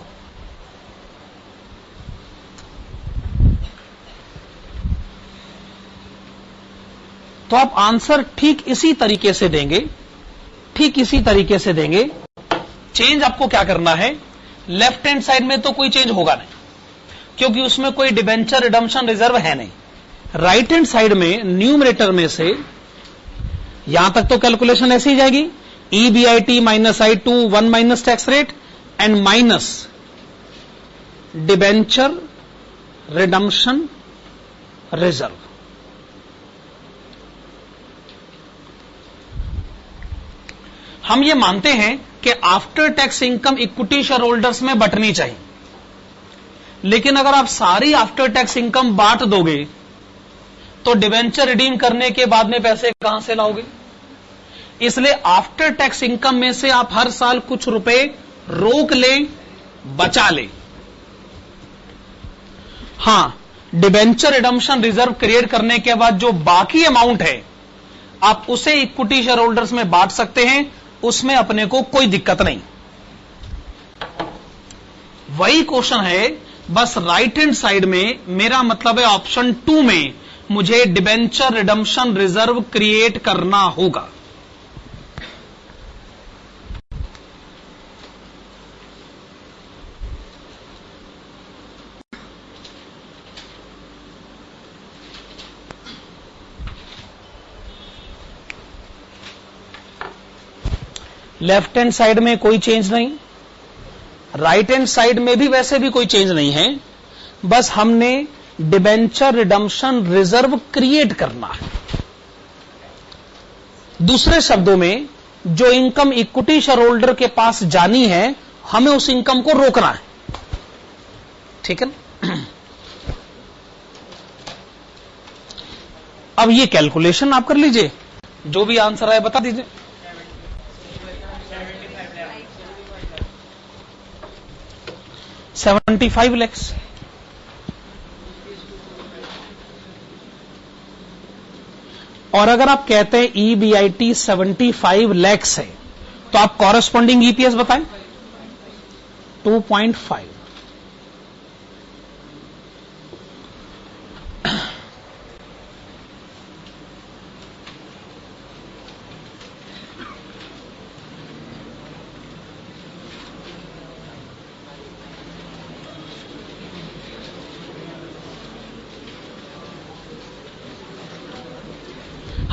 तो आप answer ठीक इसी तरीके से देंगे, ठीक इसी तरीके से देंगे। चेंज आपको क्या करना है, लेफ्ट हैंड साइड में तो कोई चेंज होगा नहीं क्योंकि उसमें कोई डिबेंचर रिडम्पशन रिजर्व है नहीं। राइट हैंड साइड में न्यूमरेटर में से यहां तक तो कैलकुलेशन ऐसी ही जाएगी, EBIT minus I2 1 minus tax rate and minus debenture redemption reserve. हम ये मानते हैं कि after tax income equity share holders में बंटनी चाहिए, लेकिन अगर आप सारी आफ्टर टैक्स इनकम बांट दोगे तो डिवेंचर रिडीम करने के बाद में पैसे कहां से लाओगे? इसलिए आफ्टर टैक्स इनकम में से आप हर साल कुछ रुपए रोक लें, बचा लें। हां, डिवेंचर रिडम्पशन रिजर्व क्रिएट करने के बाद जो बाकी अमाउंट है आप उसे इक्विटी शेयर होल्डर्स में बांट सकते हैं, उसमें अपने को कोई दिक्कत नहीं। वही क्वेश्चन है, बस राइट हैंड साइड में, मेरा मतलब है ऑप्शन 2 में मुझे डिबेंचर रिडम्पशन रिजर्व क्रिएट करना होगा। लेफ्ट हैंड साइड में कोई चेंज नहीं, राइट हैंड साइड में भी वैसे भी कोई चेंज नहीं है, बस हमने डिबेंचर रिडम्पशन रिजर्व क्रिएट करना है। दूसरे शब्दों में, जो इनकम इक्विटी शेयर होल्डर के पास जानी है, हमें उस इनकम को रोकना है। ठीक है ना? अब ये कैलकुलेशन आप कर लीजिए, जो भी आंसर आए बता दीजिए। 75 lakhs। और अगर आप कहते हैं EBIT 75 lakhs है, तो आप कॉरेस्पॉन्डिंग EPS बताएं। 2.5।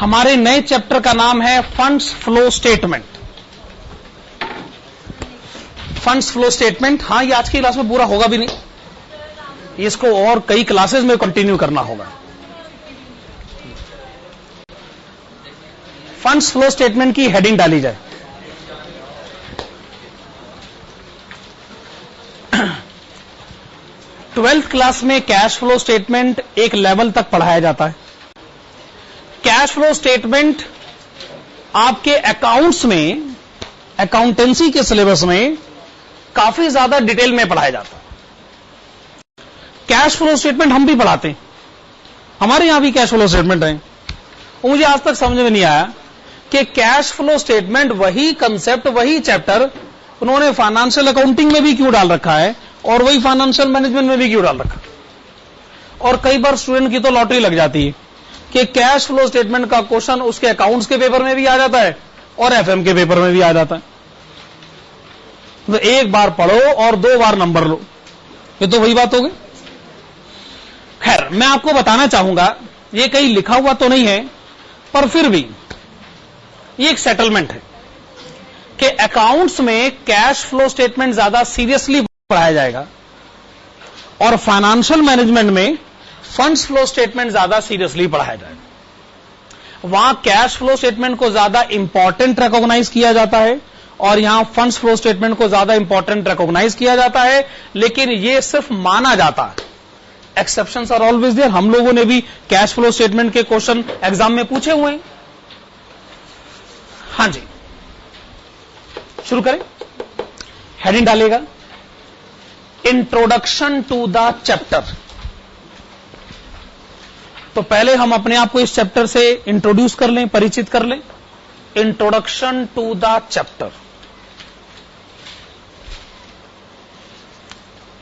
हमारे नए चैप्टर का नाम है funds flow statement. Funds flow statement, हां, ये आज की क्लास में पूरा होगा भी नहीं, इसको और कई क्लासेस में कंटिन्यू करना होगा। फंड्स फ्लो स्टेटमेंट की हेडिंग डाली जाए। ट्वेल्थ क्लास में कैश फ्लो स्टेटमेंट एक लेवल तक पढ़ाया जाता है। कैश फ्लो स्टेटमेंट आपके अकाउंट्स में, अकाउंटेंसी के सिलेबस में काफी ज्यादा डिटेल में पढ़ाया जाता है। कैश फ्लो स्टेटमेंट हम भी पढ़ाते हैं, हमारे यहां भी कैश फ्लो स्टेटमेंट है। मुझे आज तक समझ में नहीं आया कि कैश फ्लो स्टेटमेंट, वही कंसेप्ट, वही चैप्टर उन्होंने फाइनेंशियल अकाउंटिंग में भी क्यों डाल रखा है और वही फाइनेंशियल मैनेजमेंट में भी क्यों डाल रखा है। और कई बार स्टूडेंट की तो लॉटरी लग जाती है कि कैश फ्लो स्टेटमेंट का क्वेश्चन उसके अकाउंट्स के पेपर में भी आ जाता है और FM के पेपर में भी आ जाता है। तो एक बार पढ़ो और 2 बार नंबर लो, ये तो वही बात होगी। खैर, मैं आपको बताना चाहूंगा, ये कहीं लिखा हुआ तो नहीं है, पर फिर भी ये एक सेटलमेंट है कि अकाउंट्स में कैश फ्लो स्टेटमेंट ज्यादा सीरियसली पढ़ाया जाएगा और फाइनेंशियल मैनेजमेंट में फंड्स फ्लो स्टेटमेंट ज्यादा सीरियसली पढ़ाया जाएगा। वहां कैश फ्लो स्टेटमेंट को ज्यादा इंपॉर्टेंट रिकॉग्नाइज किया जाता है और यहां फंड्स फ्लो स्टेटमेंट को ज्यादा इंपॉर्टेंट रिकॉग्नाइज किया जाता है, लेकिन यह सिर्फ माना जाता है। Exceptions are always there. हम लोगों ने भी कैश फ्लो स्टेटमेंट के क्वेश्चन एग्जाम में पूछे हुए हैं। हां जी, शुरू करें। हेडिंग डालेगा इंट्रोडक्शन टू द चैप्टर। तो पहले हम अपने आप को इस चैप्टर से इंट्रोड्यूस कर लें, परिचित कर लें। इंट्रोडक्शन टू द चैप्टर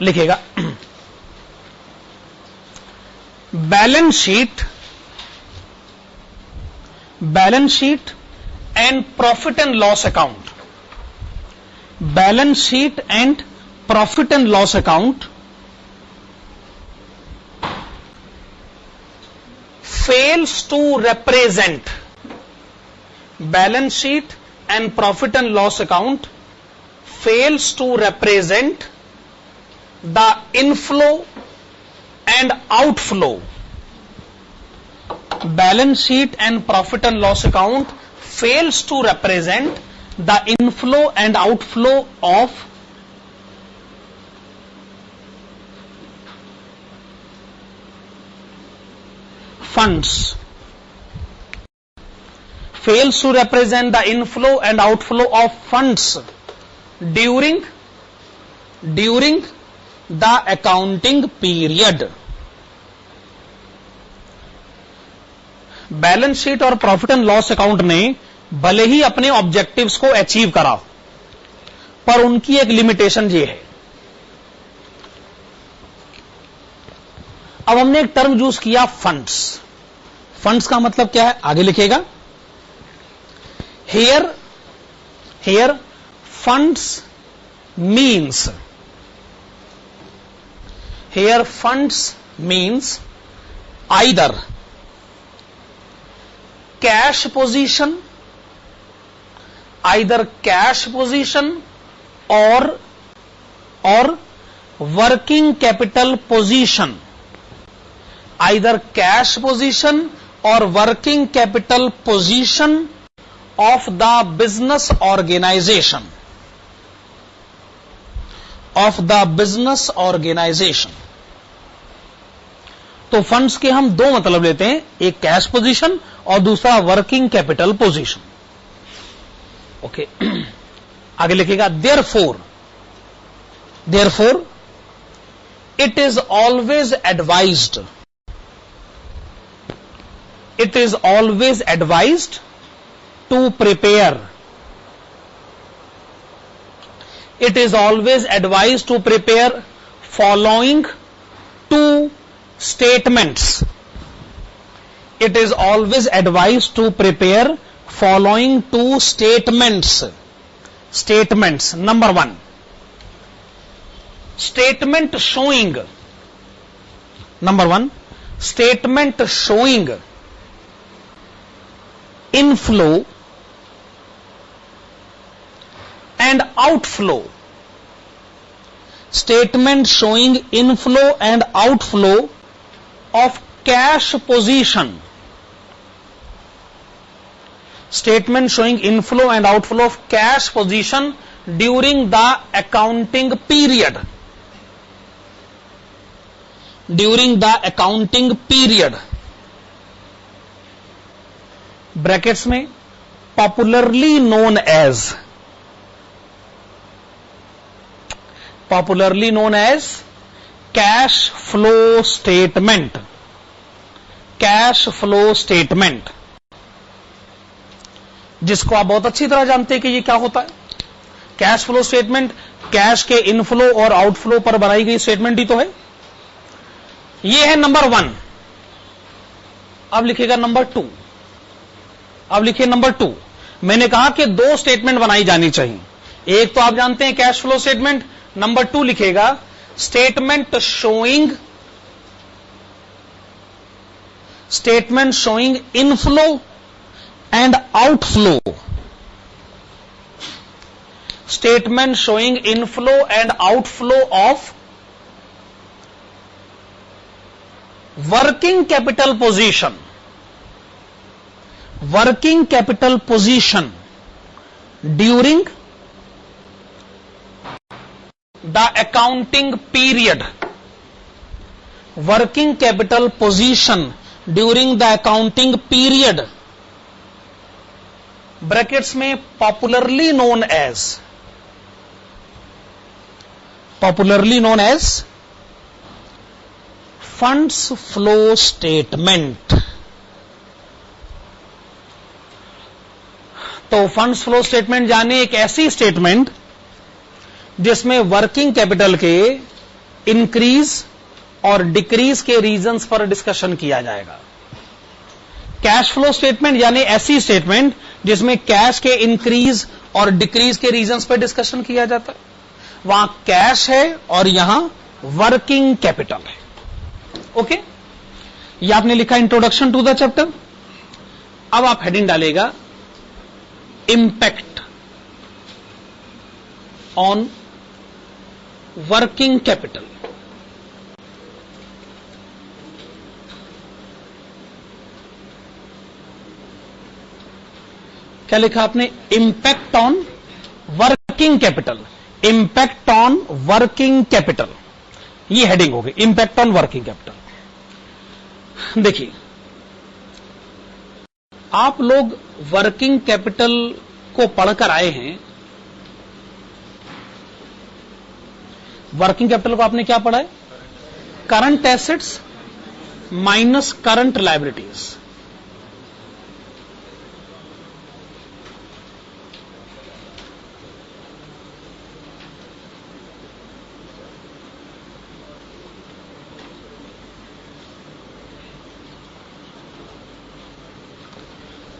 लिखेगा balance sheet and profit and loss account. बैलेंस sheet and profit and loss अकाउंट fails to represent balance sheet and profit and loss account fails to represent the inflow and outflow. Balance sheet and profit and loss account fails to represent the inflow and outflow of funds. Fails to represent the inflow and outflow of funds during the accounting period. Balance sheet और profit and loss account ने भले ही अपने objectives को achieve करा, पर उनकी एक limitation ये है. अब हमने एक टर्म यूज किया फंड्स. फंड्स का मतलब क्या है आगे लिखेगा. Here funds means either cash position और working capital position. either cash position or working capital position of the business organization. तो फंड्स के हम दो मतलब लेते हैं, एक कैश पोजीशन और दूसरा वर्किंग कैपिटल पोजीशन. ओके, आगे लिखेगा therefore it is always advised to prepare following two statements. It is always advised to prepare following two statements. Number one, statement showing inflow and outflow. Statement showing inflow and outflow of cash position. Statement showing inflow and outflow of cash position during the accounting period. Brackets में popularly known as cash flow statement. जिसको आप बहुत अच्छी तरह जानते हैं कि ये क्या होता है. कैश फ्लो स्टेटमेंट कैश के इनफ्लो और आउटफ्लो पर बनाई गई स्टेटमेंट ही तो है. ये है नंबर 1. अब लिखेगा नंबर 2. नंबर 2. मैंने कहा कि दो स्टेटमेंट बनाई जानी चाहिए. एक तो आप जानते हैं कैश फ्लो स्टेटमेंट. नंबर 2 लिखेगा statement showing inflow and outflow. Statement showing inflow and outflow of working capital position during the accounting period. Working capital position during the accounting period. Brackets में popularly known as funds flow statement. तो funds flow statement यानी एक ऐसी statement जिसमें working capital के increase और decrease के reasons पर डिस्कशन किया जाएगा. कैश फ्लो स्टेटमेंट यानी ऐसी स्टेटमेंट जिसमें कैश के इंक्रीज और डिक्रीज के रीजंस पर डिस्कशन किया जाता है. वहां कैश है और यहां वर्किंग कैपिटल है. ओके, ये आपने लिखा इंट्रोडक्शन टू द चैप्टर. अब आप हेडिंग डालेगा impact on working capital. क्या लिखा आपने? Impact on working capital. Impact on working capital, ये हेडिंग होगी, इम्पैक्ट ऑन वर्किंग कैपिटल. देखिए, आप लोग वर्किंग कैपिटल को पढ़कर आए हैं. वर्किंग कैपिटल को आपने क्या पढ़ा है? Current assets minus current liabilities.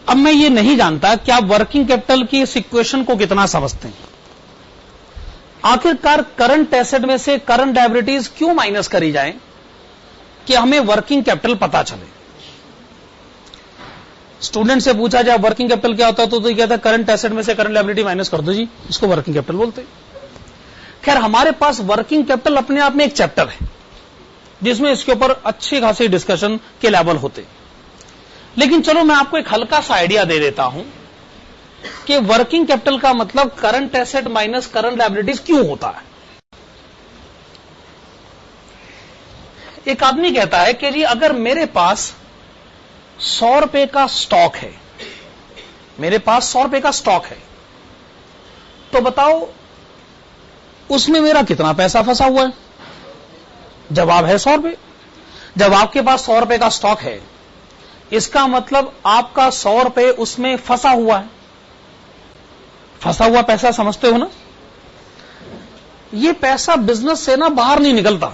अब मैं ये नहीं जानता कि आप वर्किंग कैपिटल की इस इक्वेशन को कितना समझते हैं. आखिरकार करंट एसेट में से करंट लायबिलिटीज क्यों माइनस करी जाए कि हमें वर्किंग कैपिटल पता चले. स्टूडेंट से पूछा जाए वर्किंग कैपिटल क्या होता है तो ये कहता है करंट एसेट में से करंट लायबिलिटी माइनस कर दो जी, इसको वर्किंग कैपिटल बोलते हैं. खैर, हमारे पास वर्किंग कैपिटल अपने आप में एक चैप्टर है जिसमें इसके ऊपर अच्छी खासी डिस्कशन के लेवल होते. लेकिन चलो मैं आपको एक हल्का सा आइडिया दे देता हूं कि वर्किंग कैपिटल का मतलब current asset minus current liabilities क्यों होता है. एक आदमी कहता है कि जी अगर मेरे पास 100 रुपए का स्टॉक है, मेरे पास 100 रुपए का स्टॉक है, तो बताओ उसमें मेरा कितना पैसा फंसा हुआ है. जवाब है 100 रुपए. जब आपके पास 100 रुपए का स्टॉक है, इसका मतलब आपका 100 रुपए उसमें फंसा हुआ है. फंसा हुआ पैसा समझते हो ना? ये पैसा बिजनेस से ना बाहर नहीं निकलता,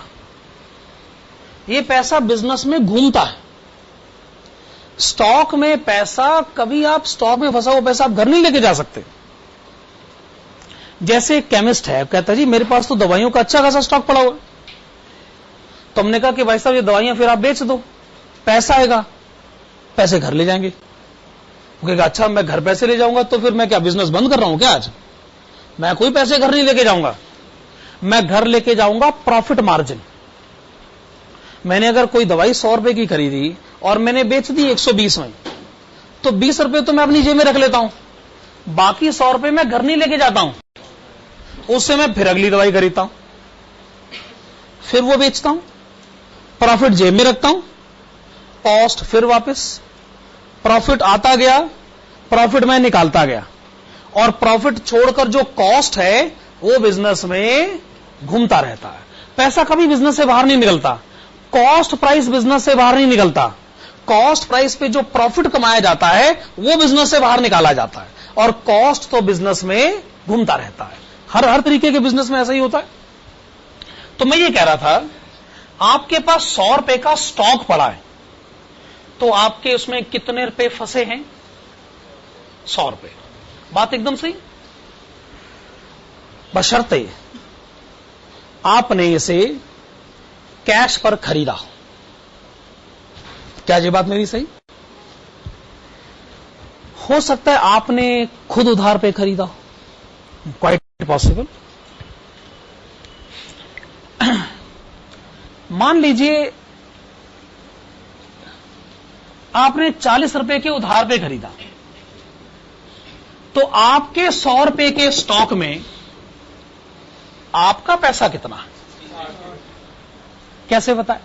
ये पैसा बिजनेस में घूमता है. स्टॉक में पैसा, कभी आप स्टॉक में फंसा हुआ पैसा आप घर नहीं लेके जा सकते. जैसे एक केमिस्ट है, कहता है जी मेरे पास तो दवाइयों का अच्छा खासा स्टॉक पड़ा हुआ है. तो हमने कहा कि भाई साहब ये दवाइयां फिर आप बेच दो, पैसा आएगा, पैसे घर ले जाएंगे. वो कहेगा अच्छा मैं घर पैसे ले जाऊंगा तो फिर मैं क्या बिजनेस बंद कर रहा हूं क्या? आज मैं कोई पैसे घर नहीं लेके जाऊंगा, मैं घर लेके जाऊंगा प्रॉफिट मार्जिन. मैंने अगर कोई दवाई 100 रुपए की खरीदी और मैंने बेच दी 120 में, तो 20 रुपए तो मैं अपनी जेब में रख लेता हूं, बाकी 100 रुपए मैं घर नहीं लेके जाता हूं. उससे मैं फिर अगली दवाई खरीदता हूं, फिर वो बेचता हूं, प्रॉफिट जेब में रखता हूं, कॉस्ट फिर वापस, प्रॉफिट आता गया, प्रॉफिट मैं निकालता गया, और प्रॉफिट छोड़कर जो कॉस्ट है वो बिजनेस में घूमता रहता है. पैसा कभी बिजनेस से बाहर नहीं निकलता, कॉस्ट प्राइस बिजनेस से बाहर नहीं निकलता. कॉस्ट प्राइस पे जो प्रॉफिट कमाया जाता है वो बिजनेस से बाहर निकाला जाता है, और कॉस्ट तो बिजनेस में घूमता रहता है. हर तरीके के बिजनेस में ऐसा ही होता है. तो मैं ये कह रहा था, आपके पास 100 रुपए का स्टॉक पड़ा है, तो आपके उसमें कितने रुपए फंसे हैं? 100 रुपए. बात एकदम सही, बशर्ते आपने इसे कैश पर खरीदा. क्या ये बात मेरी सही? हो सकता है आपने खुद उधार पे खरीदा, क्वाइट पॉसिबल. मान लीजिए आपने 40 रुपए के उधार पे खरीदा, तो आपके 100 रुपए के स्टॉक में आपका पैसा कितना है? कैसे बताए?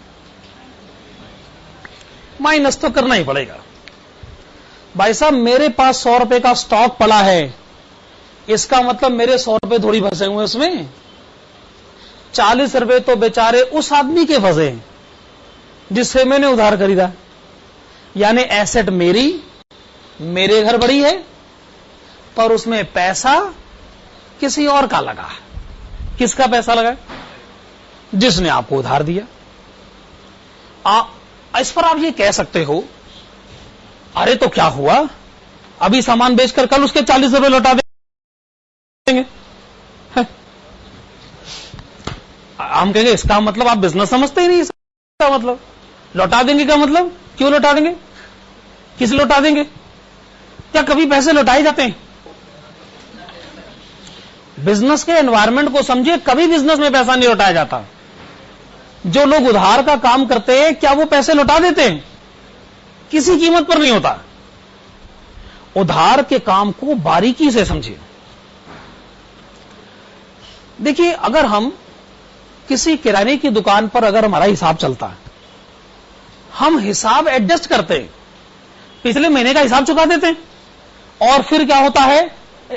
माइनस तो करना ही पड़ेगा. भाई साहब मेरे पास 100 रुपए का स्टॉक पड़ा है, इसका मतलब मेरे 100 रुपए थोड़ी फंसे हुए उसमें. 40 रुपए तो बेचारे उस आदमी के फंसे हैं जिससे मैंने उधार खरीदा. यानी एसेट मेरे घर बड़ी है, पर उसमें पैसा किसी और का लगा. किसका पैसा लगा? जिसने आपको उधार दिया. इस पर आप ये कह सकते हो, अरे तो क्या हुआ, अभी सामान बेचकर कल उसके 40 रुपए लौटा देंगे. हम कहेंगे इसका मतलब आप बिजनेस समझते ही नहीं. इसका मतलब लौटा देंगे का मतलब, क्यों लौटा देंगे, किसे लौटा देंगे? क्या कभी पैसे लौटाए जाते हैं? बिजनेस के एनवायरनमेंट को समझिए, कभी बिजनेस में पैसा नहीं लौटाया जाता। जो लोग उधार का काम करते हैं, क्या वो पैसे लौटा देते हैं? किसी कीमत पर नहीं होता। उधार के काम को बारीकी से समझिए। देखिए, अगर हम किसी किराने की दुकान पर अगर हमारा हिसाब चलता है, हम हिसाब एडजस्ट करते हैं, पिछले महीने का हिसाब चुका देते हैं, और फिर क्या होता है,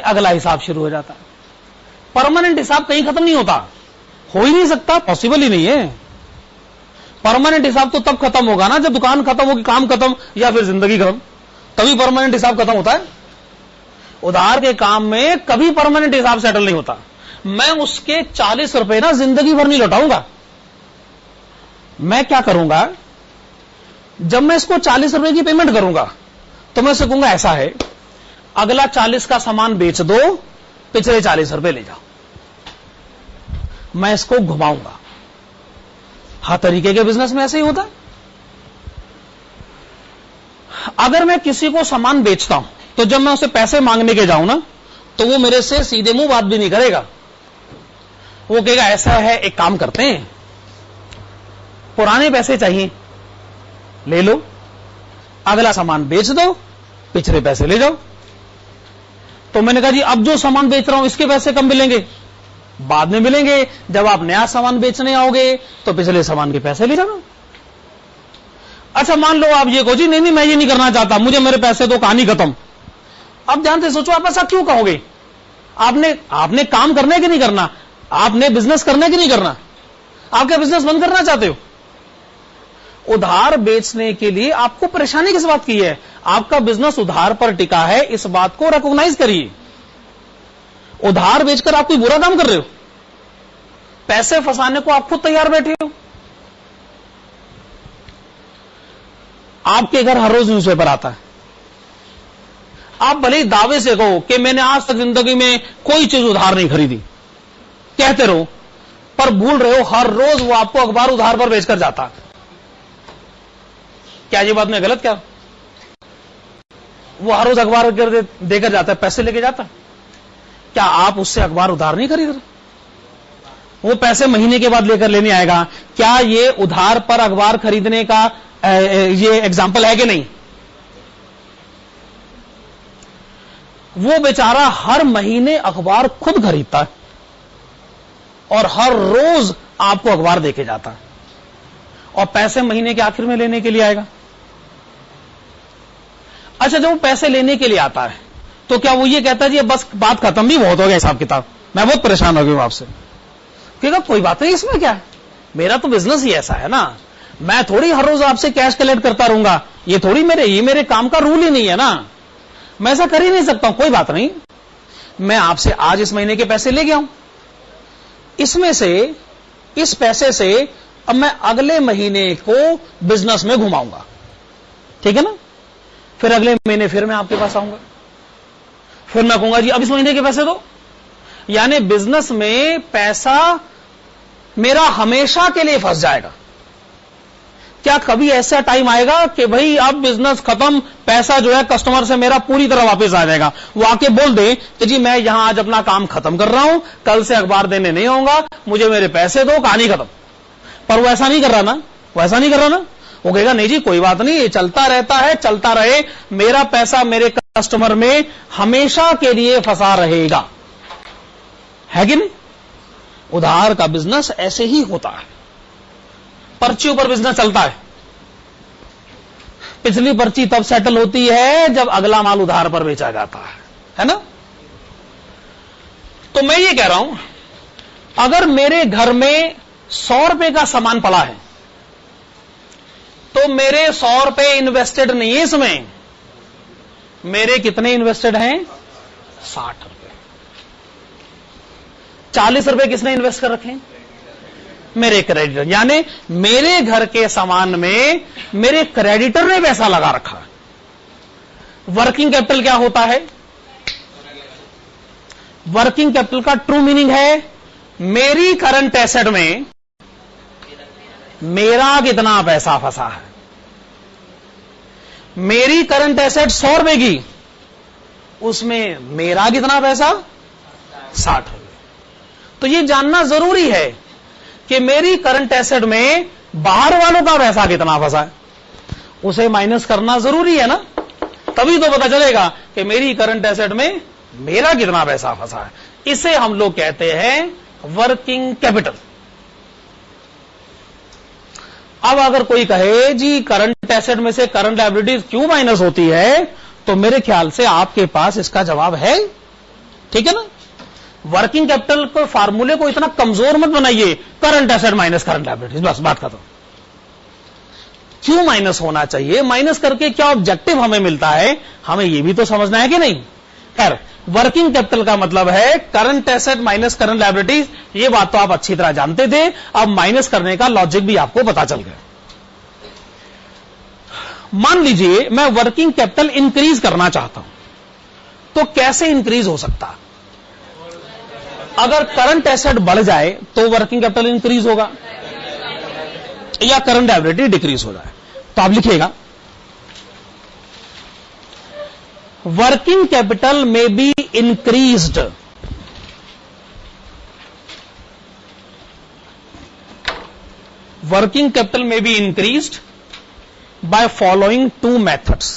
अगला हिसाब शुरू हो जाता है। परमानेंट हिसाब कहीं खत्म नहीं होता, हो ही नहीं सकता, पॉसिबल ही नहीं है। परमानेंट हिसाब तो तब खत्म होगा ना जब दुकान खत्म होगी, काम खत्म, या फिर जिंदगी खत्म, तभी परमानेंट हिसाब खत्म होता है। उधार के काम में कभी परमानेंट हिसाब सेटल नहीं होता। मैं उसके 40 रुपए ना जिंदगी भर नहीं लौटाऊंगा। मैं क्या करूंगा, जब मैं इसको 40 रुपए की पेमेंट करूंगा तो मैं उसे कहूंगा ऐसा है, अगला 40 का सामान बेच दो, पिछले 40 रुपए ले जाओ। मैं इसको घुमाऊंगा। हर तरीके के बिजनेस में ऐसे ही होता है। अगर मैं किसी को सामान बेचता हूं तो जब मैं उसे पैसे मांगने के जाऊं ना, तो वो मेरे से सीधे मुंह बात भी नहीं करेगा। वो कहेगा ऐसा है, एक काम करते हैं, पुराने पैसे चाहिए, ले लो, अगला सामान बेच दो, पिछले पैसे ले जाओ। तो मैंने कहा जी, अब जो सामान बेच रहा हूं इसके पैसे कम मिलेंगे, बाद में मिलेंगे, जब आप नया सामान बेचने आओगे तो पिछले सामान के पैसे ले जाना। अच्छा, मान लो आप ये कहो जी, नहीं नहीं मैं ये नहीं करना चाहता, मुझे मेरे पैसे दो, कहानी खत्म। अब ध्यान से सोचो, आप ऐसा क्यों कहोगे? आपने काम करना है कि नहीं करना? आपने बिजनेस करना है कि नहीं करना? आप क्या बिजनेस बंद करना चाहते हो? उधार बेचने के लिए आपको परेशानी किस बात की है? आपका बिजनेस उधार पर टिका है, इस बात को रिकॉग्नाइज करिए। उधार बेचकर आप कोई बुरा काम कर रहे हो? पैसे फंसाने को आप खुद तैयार बैठे हो। आपके घर हर रोज न्यूज़पेपर आता है, आप भले ही दावे से कहो कि मैंने आज तक जिंदगी में कोई चीज उधार नहीं खरीदी, कहते रहो, पर भूल रहे हो हर रोज वो आपको अखबार उधार पर बेचकर जाता। क्या ये बात में गलत? क्या वो हर रोज अखबार देकर जाता है, पैसे लेके जाता? क्या आप उससे अखबार उधार नहीं खरीद रहे? वो पैसे महीने के बाद लेकर लेने आएगा। क्या ये उधार पर अखबार खरीदने का ये एग्जाम्पल है कि नहीं? वो बेचारा हर महीने अखबार खुद खरीदता है और हर रोज आपको अखबार देके जाता है, और पैसे महीने के आखिर में लेने के लिए आएगा। अच्छा, जब वो पैसे लेने के लिए आता है तो क्या वो ये कहता है जी बस बात खत्म, भी बहुत हो गया हिसाब किताब, मैं बहुत परेशान हो गया हूं आपसे? कहेगा कोई बात नहीं, इसमें क्या है, मेरा तो बिजनेस ही ऐसा है ना, मैं थोड़ी हर रोज आपसे कैश कलेक्ट करता रहूंगा, ये थोड़ी मेरे काम का रूल ही नहीं है ना, मैं ऐसा कर ही नहीं सकता हूं। कोई बात नहीं, मैं आपसे आज इस महीने के पैसे ले गया हूं, इसमें से इस पैसे से अब मैं अगले महीने को बिजनेस में घुमाऊंगा, ठीक है ना? फिर अगले महीने फिर मैं आपके पास आऊंगा, फिर मैं कहूंगा जी अब इस महीने के पैसे दो। यानी बिजनेस में पैसा मेरा हमेशा के लिए फंस जाएगा। क्या कभी ऐसा टाइम आएगा कि भाई अब बिजनेस खत्म, पैसा जो है कस्टमर से मेरा पूरी तरह वापस आ जाएगा, वो आके बोल दे कि जी मैं यहां आज अपना काम खत्म कर रहा हूं, कल से अखबार देने नहीं आऊंगा, मुझे मेरे पैसे दो, कहानी खत्म? पर वो ऐसा नहीं कर रहा ना, वो कहेगा नहीं जी कोई बात नहीं, ये चलता रहता है, चलता रहे, मेरा पैसा मेरे कस्टमर में हमेशा के लिए फंसा रहेगा, है कि नहीं? उधार का बिजनेस ऐसे ही होता है। पर्चियों पर बिजनेस चलता है, पिछली पर्ची तब सेटल होती है जब अगला माल उधार पर बेचा जाता है ना? तो मैं ये कह रहा हूं, अगर मेरे घर में 100 रुपए का सामान पड़ा है तो मेरे 100 रुपए इन्वेस्टेड नहीं है इसमें, मेरे कितने इन्वेस्टेड हैं? 60 रुपए। 40 रुपए किसने इन्वेस्ट कर रखे? मेरे क्रेडिटर, यानी मेरे घर के सामान में मेरे क्रेडिटर ने पैसा लगा रखा। वर्किंग कैपिटल क्या होता है? वर्किंग कैपिटल का ट्रू मीनिंग है मेरी करंट एसेट में मेरा कितना पैसा फंसा है। मेरी करंट एसेट 100 रुपए की, उसमें मेरा कितना पैसा? 60 रुपए। तो ये जानना जरूरी है कि मेरी करंट एसेट में बाहर वालों का पैसा कितना फंसा है, उसे माइनस करना जरूरी है ना, तभी तो पता चलेगा कि मेरी करंट एसेट में मेरा कितना पैसा फंसा है। इसे हम लोग कहते हैं वर्किंग कैपिटल। अब अगर कोई कहे जी करंट एसेट में से करंट लायबिलिटीज क्यों माइनस होती है, तो मेरे ख्याल से आपके पास इसका जवाब है। ठीक है ना, वर्किंग कैपिटल को फार्मूले को इतना कमजोर मत बनाइए, current asset minus current liabilities, बस बात खत्म। क्यों माइनस होना चाहिए, माइनस करके क्या ऑब्जेक्टिव हमें मिलता है, हमें यह भी तो समझना है कि नहीं। खैर, वर्किंग कैपिटल का मतलब है current asset minus current liabilities, ये बात तो आप अच्छी तरह जानते थे, अब माइनस करने का लॉजिक भी आपको पता चल गया। मान लीजिए मैं वर्किंग कैपिटल इंक्रीज करना चाहता हूं, तो कैसे इंक्रीज हो सकता? अगर करंट एसेट बढ़ जाए तो वर्किंग कैपिटल इंक्रीज होगा, या करंट लायबिलिटी डिक्रीज हो जाए। तो आप लिखिएगा working capital may be increased working capital may be increased by following two methods.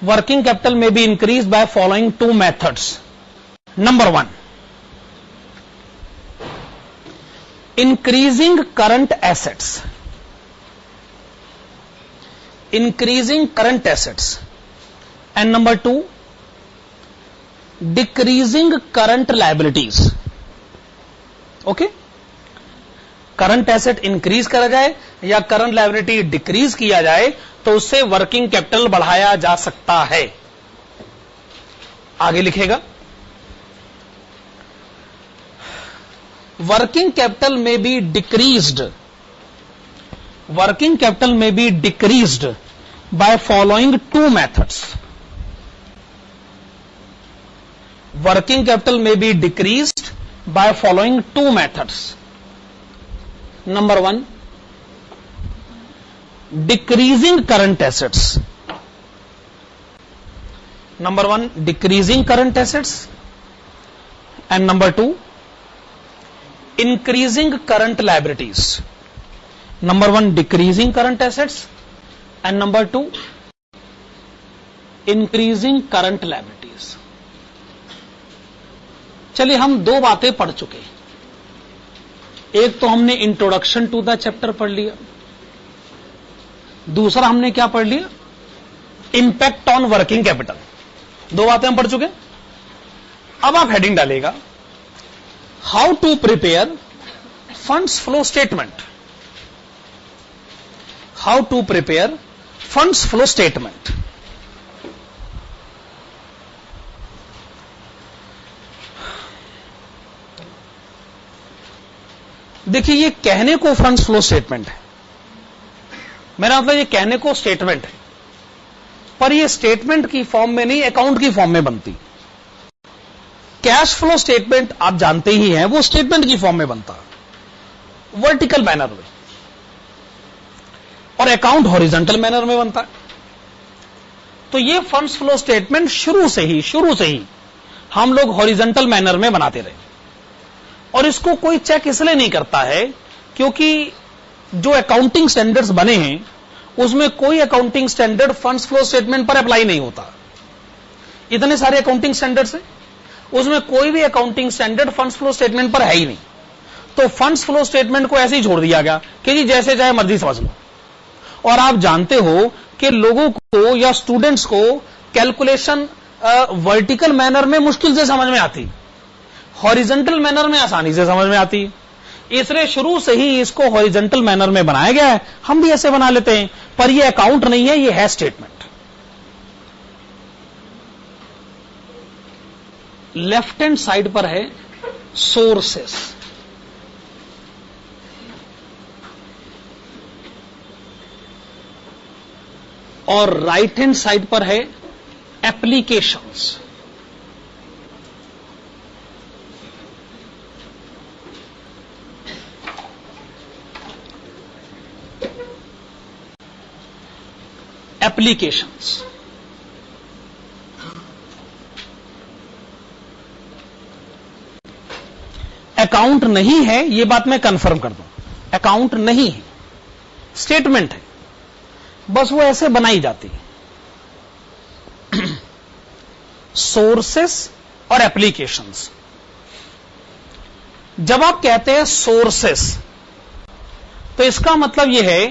Working capital may be increased by following two methods. Number one, increasing current assets. Increasing current assets. And number two, decreasing current liabilities. Okay, current asset increase करा जाए या current liability decrease किया जाए तो उससे working capital बढ़ाया जा सकता है। आगे लिखेगा working capital may be decreased working capital may be decreased by following two methods. Working capital may be decreased by following two methods. Number one, decreasing current assets. Number one, decreasing current assets. And number two, increasing current liabilities. Number one, decreasing current assets. And number two, increasing current liabilities. चलिए, हम दो बातें पढ़ चुके। एक तो हमने introduction to the chapter पढ़ लिया, दूसरा हमने क्या पढ़ लिया, इंपैक्ट ऑन वर्किंग कैपिटल। दो बातें हम पढ़ चुके। अब आप हेडिंग डालेगा how to prepare funds flow statement. How to prepare funds flow statement. देखिए, ये कहने को फंड्स फ्लो स्टेटमेंट है, मेरा मतलब ये कहने को स्टेटमेंट है, पर ये स्टेटमेंट की फॉर्म में नहीं, अकाउंट की फॉर्म में बनती। कैश फ्लो स्टेटमेंट आप जानते ही हैं, वो स्टेटमेंट की फॉर्म में बनता, वर्टिकल मैनर में, और अकाउंट हॉरिजॉन्टल मैनर में बनता है। तो ये फंड्स फ्लो स्टेटमेंट शुरू से ही हम लोग हॉरिजॉन्टल मैनर में बनाते रहे, और इसको कोई चेक इसलिए नहीं करता है क्योंकि जो अकाउंटिंग स्टैंडर्ड्स बने हैं उसमें कोई accounting standard funds flow statement पर अप्लाई नहीं होता। इतने सारे अकाउंटिंग स्टैंडर्ड्स हैं, उसमें कोई भी accounting standard funds flow statement पर है ही नहीं। तो फंड्स फ्लो स्टेटमेंट को ऐसे ही छोड़ दिया गया कि जी जैसे चाहे मर्जी समझ लो। और आप जानते हो कि लोगों को या स्टूडेंट्स को कैलकुलेशन वर्टिकल मैनर में मुश्किल से समझ में आती, हॉरिजॉन्टल मैनर में आसानी से समझ में आती, इसलिए शुरू से ही इसको हॉरिजॉन्टल मैनर में बनाया गया है। हम भी ऐसे बना लेते हैं, पर यह अकाउंट नहीं है, यह है स्टेटमेंट। लेफ्ट हैंड साइड पर है सोर्सेस, और राइट हैंड साइड पर है एप्लीकेशंस। एप्लीकेशंस अकाउंट नहीं है, यह बात मैं कंफर्म कर दूं, अकाउंट नहीं है, स्टेटमेंट है, बस वो ऐसे बनाई जाती है। सोर्सेस और एप्लीकेशंस। जब आप कहते हैं सोर्सेस, तो इसका मतलब यह है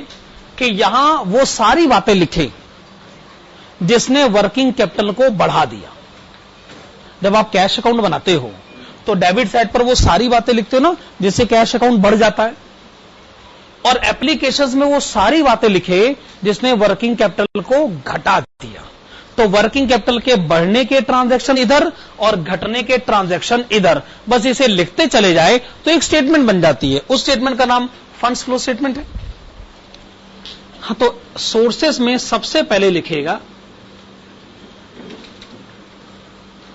कि यहां वो सारी बातें लिखें जिसने वर्किंग कैपिटल को बढ़ा दिया। जब आप कैश अकाउंट बनाते हो तो डेबिट साइड पर वो सारी बातें लिखते हो ना जिससे कैश अकाउंट बढ़ जाता है, और एप्लीकेशंस में वो सारी बातें लिखे जिसने वर्किंग कैपिटल को घटा दिया। तो वर्किंग कैपिटल के बढ़ने के ट्रांजैक्शन इधर और घटने के ट्रांजैक्शन इधर, बस इसे लिखते चले जाए तो एक स्टेटमेंट बन जाती है। उस स्टेटमेंट का नाम फंड्स फ्लो स्टेटमेंट है। हाँ, तो सोर्सेस में सबसे पहले लिखेगा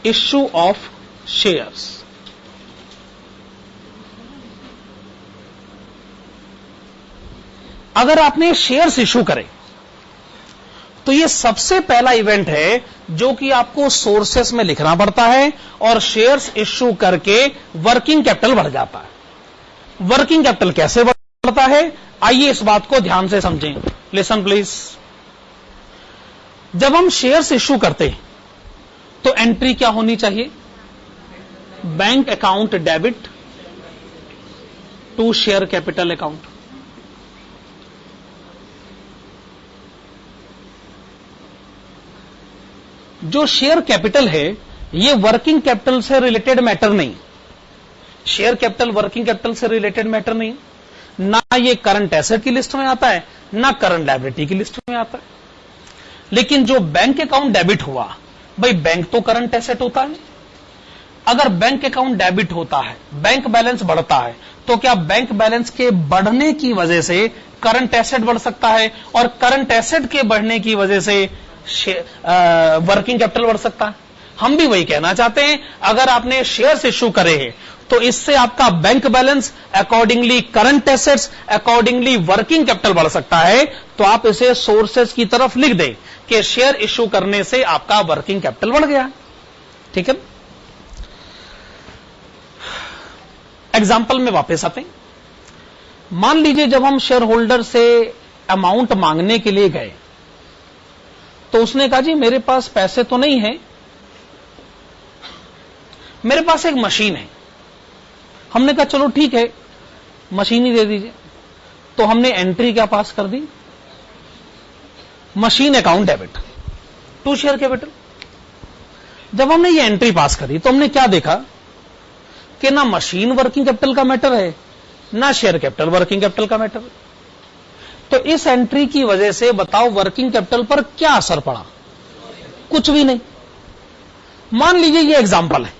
इश्यू ऑफ शेयर्स। अगर आपने शेयर्स इश्यू करे तो यह सबसे पहला इवेंट है जो कि आपको सोर्सेस में लिखना पड़ता है, और शेयर्स इश्यू करके वर्किंग कैपिटल बढ़ जाता है। वर्किंग कैपिटल कैसे बढ़ता है, आइए इस बात को ध्यान से समझें। Listen please. जब हम शेयर्स इश्यू करते हैं तो एंट्री क्या होनी चाहिए? Bank account debit to share capital account. जो शेयर कैपिटल है ये वर्किंग कैपिटल से रिलेटेड मैटर नहीं। शेयर कैपिटल वर्किंग कैपिटल से रिलेटेड मैटर नहीं, ना ये करंट एसेट की लिस्ट में आता है ना करंट लायबिलिटी की लिस्ट में आता है। लेकिन जो बैंक अकाउंट डेबिट हुआ, भाई बैंक तो करंट एसेट होता है। अगर बैंक अकाउंट डेबिट होता है, बैंक बैलेंस बढ़ता है, तो क्या बैंक बैलेंस के बढ़ने की वजह से करंट एसेट बढ़ सकता है, और करंट एसेट के बढ़ने की वजह से वर्किंग कैपिटल बढ़ सकता है? हम भी वही कहना चाहते हैं। अगर आपने शेयर्स इश्यू करे हैं तो इससे आपका bank balance, accordingly current assets, accordingly working capital बढ़ सकता है। तो आप इसे सोर्सेस की तरफ लिख दें कि शेयर इश्यू करने से आपका वर्किंग कैपिटल बढ़ गया। ठीक है, एग्जाम्पल में वापस आते हैं। मान लीजिए जब हम शेयर होल्डर से अमाउंट मांगने के लिए गए तो उसने कहा जी मेरे पास पैसे तो नहीं है, मेरे पास एक मशीन है। हमने कहा चलो ठीक है मशीन ही दे दीजिए। तो हमने एंट्री क्या पास कर दी? Machine account debit to share capital. जब हमने ये एंट्री पास करी तो हमने क्या देखा कि ना मशीन वर्किंग कैपिटल का मैटर है ना शेयर कैपिटल वर्किंग कैपिटल का मैटर है। तो इस एंट्री की वजह से बताओ वर्किंग कैपिटल पर क्या असर पड़ा? कुछ भी नहीं। मान लीजिए ये एग्जांपल है,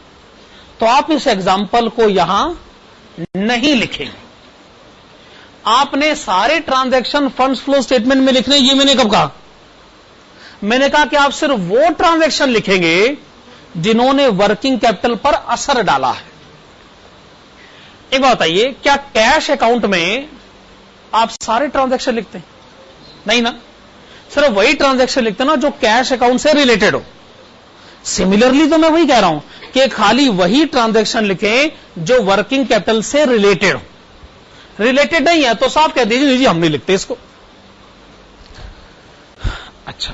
तो आप इस एग्जांपल को यहां नहीं लिखेंगे। आपने सारे ट्रांजैक्शन फंड्स फ्लो स्टेटमेंट में लिखने। ये मैंने कब कहा? मैंने कहा कि आप सिर्फ वो ट्रांजैक्शन लिखेंगे जिन्होंने वर्किंग कैपिटल पर असर डाला है। एक बात बताइए, क्या कैश अकाउंट में आप सारे ट्रांजैक्शन लिखते हैं? नहीं ना, सिर्फ वही ट्रांजैक्शन लिखते हैं ना जो कैश अकाउंट से रिलेटेड हो। सिमिलरली तो मैं वही कह रहा हूं कि खाली वही ट्रांजैक्शन लिखें जो वर्किंग कैपिटल से रिलेटेड हो। रिलेटेड नहीं है तो साफ कह दीजिए जी हम नहीं लिखते इसको। अच्छा,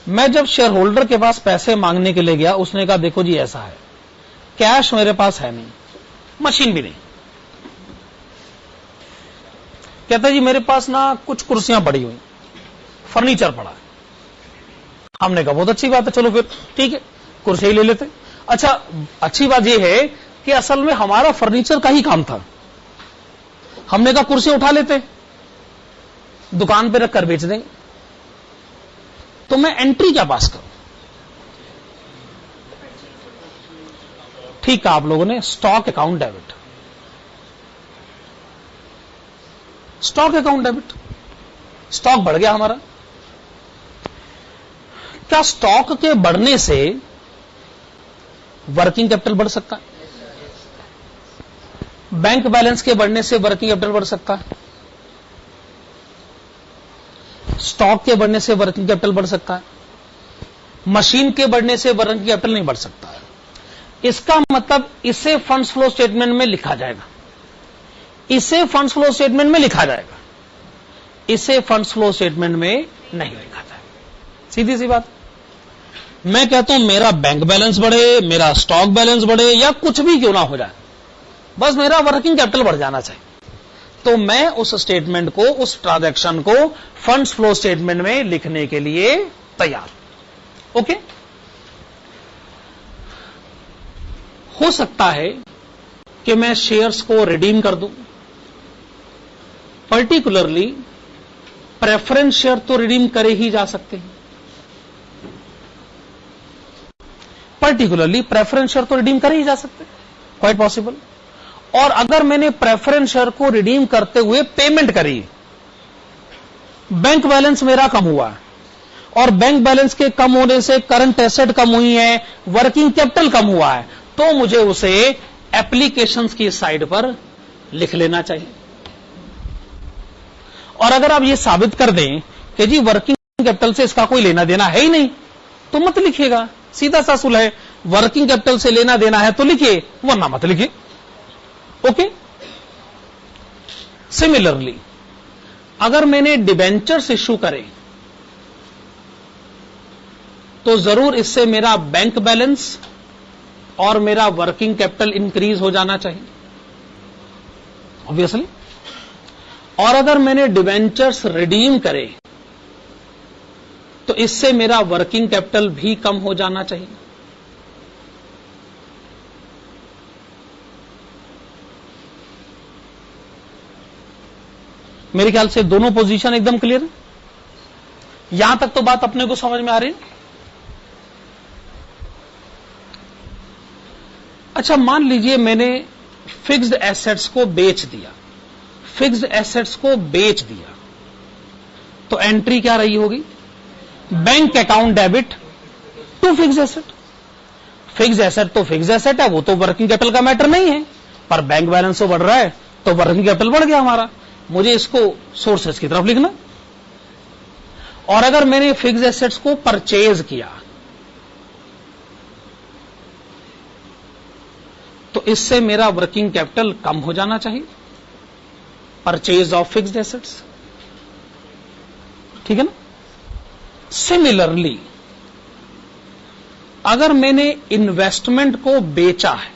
मैं जब शेयर होल्डर के पास पैसे मांगने के लिए गया, उसने कहा देखो जी ऐसा है, कैश मेरे पास है नहीं, मशीन भी नहीं। कहता जी मेरे पास ना कुछ कुर्सियां पड़ी हुई, फर्नीचर पड़ा है। हमने कहा बहुत अच्छी बात है, चलो फिर ठीक है कुर्सी ही ले लेते। अच्छा, अच्छी बात यह है कि असल में हमारा फर्नीचर का ही काम था। हमने कहा कुर्सी उठा लेते, दुकान पे रखकर बेच देंगे। तो मैं एंट्री क्या पास करूं? ठीक है, आप लोगों ने stock account debit. Stock account debit, stock बढ़ गया हमारा। क्या स्टॉक के बढ़ने से वर्किंग कैपिटल बढ़ सकता है? बैंक बैलेंस के बढ़ने से वर्किंग कैपिटल बढ़ सकता है? स्टॉक के बढ़ने से वर्किंग कैपिटल बढ़ सकता है? मशीन के बढ़ने से वर्किंग कैपिटल नहीं बढ़ सकता है। इसका मतलब इसे फंड्स फ्लो स्टेटमेंट में लिखा जाएगा, इसे फंड्स फ्लो स्टेटमेंट में लिखा जाएगा, इसे फंड्स फ्लो स्टेटमेंट में नहीं लिखा जाएगा। सीधी सी बात। मैं कहता हूं मेरा बैंक बैलेंस बढ़े, मेरा स्टॉक बैलेंस बढ़े, या कुछ भी क्यों ना हो जाए, बस मेरा वर्किंग कैपिटल बढ़ जाना चाहिए, तो मैं उस स्टेटमेंट को, उस ट्रांजैक्शन को फंड्स फ्लो स्टेटमेंट में लिखने के लिए तैयार। ओके। हो सकता है कि मैं शेयर्स को रिडीम कर दूं, पर्टिकुलरली प्रेफरेंस शेयर तो रिडीम करे ही जा सकते हैं, पर्टिकुलरली प्रेफरेंस शेयर तो रिडीम करे ही जा सकते हैं, क्वाइट पॉसिबल। और अगर मैंने प्रेफरेंस शेयर को रिडीम करते हुए पेमेंट करी, बैंक बैलेंस मेरा कम हुआ, और बैंक बैलेंस के कम होने से करंट एसेट कम हुई है, वर्किंग कैपिटल कम हुआ है, तो मुझे उसे एप्लीकेशंस की साइड पर लिख लेना चाहिए। और अगर आप ये साबित कर दें कि जी वर्किंग कैपिटल से इसका कोई लेना देना है ही नहीं, तो मत लिखिएगा, सीधा सा असूल है, वर्किंग कैपिटल से लेना देना है तो लिखिए, वरना मत लिखिए। ओके। सिमिलरली अगर मैंने डिबेंचर्स इश्यू करे, तो जरूर इससे मेरा बैंक बैलेंस और मेरा वर्किंग कैपिटल इंक्रीज हो जाना चाहिए, ऑब्वियसली। और अगर मैंने डिबेंचर्स रिडीम करे, तो इससे मेरा वर्किंग कैपिटल भी कम हो जाना चाहिए। मेरे ख्याल से दोनों पोजीशन एकदम क्लियर है। यहां तक तो बात अपने को समझ में आ रही है। अच्छा, मान लीजिए मैंने फिक्स्ड एसेट्स को बेच दिया, फिक्स्ड एसेट्स को बेच दिया, तो एंट्री क्या रही होगी? Bank account debit to fixed asset. Fixed asset तो फिक्स्ड एसेट है, वो तो वर्किंग कैपिटल का मैटर नहीं है, पर बैंक बैलेंस तो बढ़ रहा है, तो वर्किंग कैपिटल बढ़ गया हमारा, मुझे इसको सोर्सेज की तरफ लिखना। और अगर मैंने फिक्स्ड एसेट्स को परचेज किया, तो इससे मेरा वर्किंग कैपिटल कम हो जाना चाहिए, परचेज ऑफ फिक्स्ड एसेट्स, ठीक है ना। सिमिलरली अगर मैंने इन्वेस्टमेंट को बेचा है,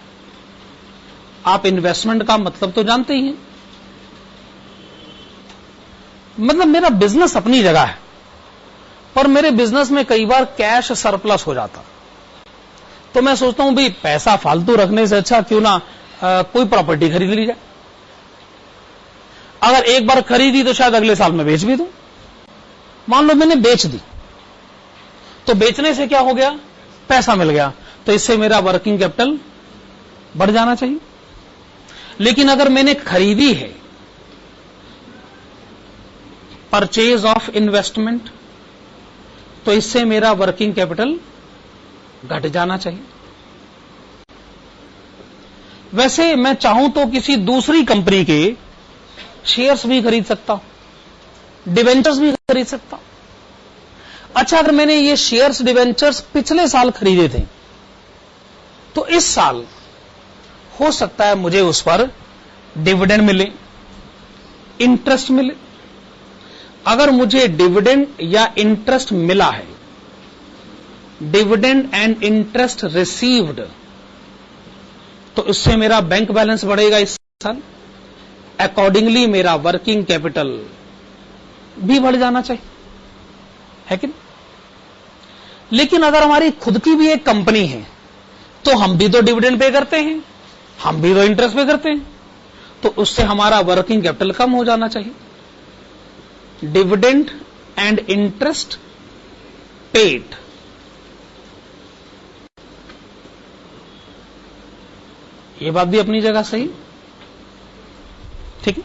आप इन्वेस्टमेंट का मतलब तो जानते ही हैं, मतलब मेरा बिजनेस अपनी जगह है, पर मेरे बिजनेस में कई बार कैश सरप्लस हो जाता, तो मैं सोचता हूं भाई पैसा फालतू रखने से अच्छा क्यों ना कोई प्रॉपर्टी खरीद ली जाए। अगर एक बार खरीदी तो शायद अगले साल में बेच भी दूं। मान लो मैंने बेच दी, तो बेचने से क्या हो गया? पैसा मिल गया, तो इससे मेरा वर्किंग कैपिटल बढ़ जाना चाहिए। लेकिन अगर मैंने खरीदी है, परचेज ऑफ इन्वेस्टमेंट, तो इससे मेरा वर्किंग कैपिटल घट जाना चाहिए। वैसे मैं चाहूं तो किसी दूसरी कंपनी के शेयर्स भी खरीद सकता हूं, डिवेंचर्स भी खरीद सकता हूं। अच्छा, अगर मैंने ये शेयर्स डिवेंचर्स पिछले साल खरीदे थे, तो इस साल हो सकता है मुझे उस पर डिविडेंड मिले, इंटरेस्ट मिले। अगर मुझे डिविडेंड या इंटरेस्ट मिला है, डिविडेंड एंड इंटरेस्ट रिसीव्ड, तो इससे मेरा बैंक बैलेंस बढ़ेगा इस साल, अकॉर्डिंगली मेरा वर्किंग कैपिटल भी बढ़ जाना चाहिए, है कि नहीं? लेकिन अगर हमारी खुद की भी एक कंपनी है, तो हम भी तो डिविडेंड पे करते हैं, हम भी तो इंटरेस्ट पे करते हैं, तो उससे हमारा वर्किंग कैपिटल कम हो जाना चाहिए। डिविडेंड एंड इंटरेस्ट पेड, ये बात भी अपनी जगह सही, ठीक है।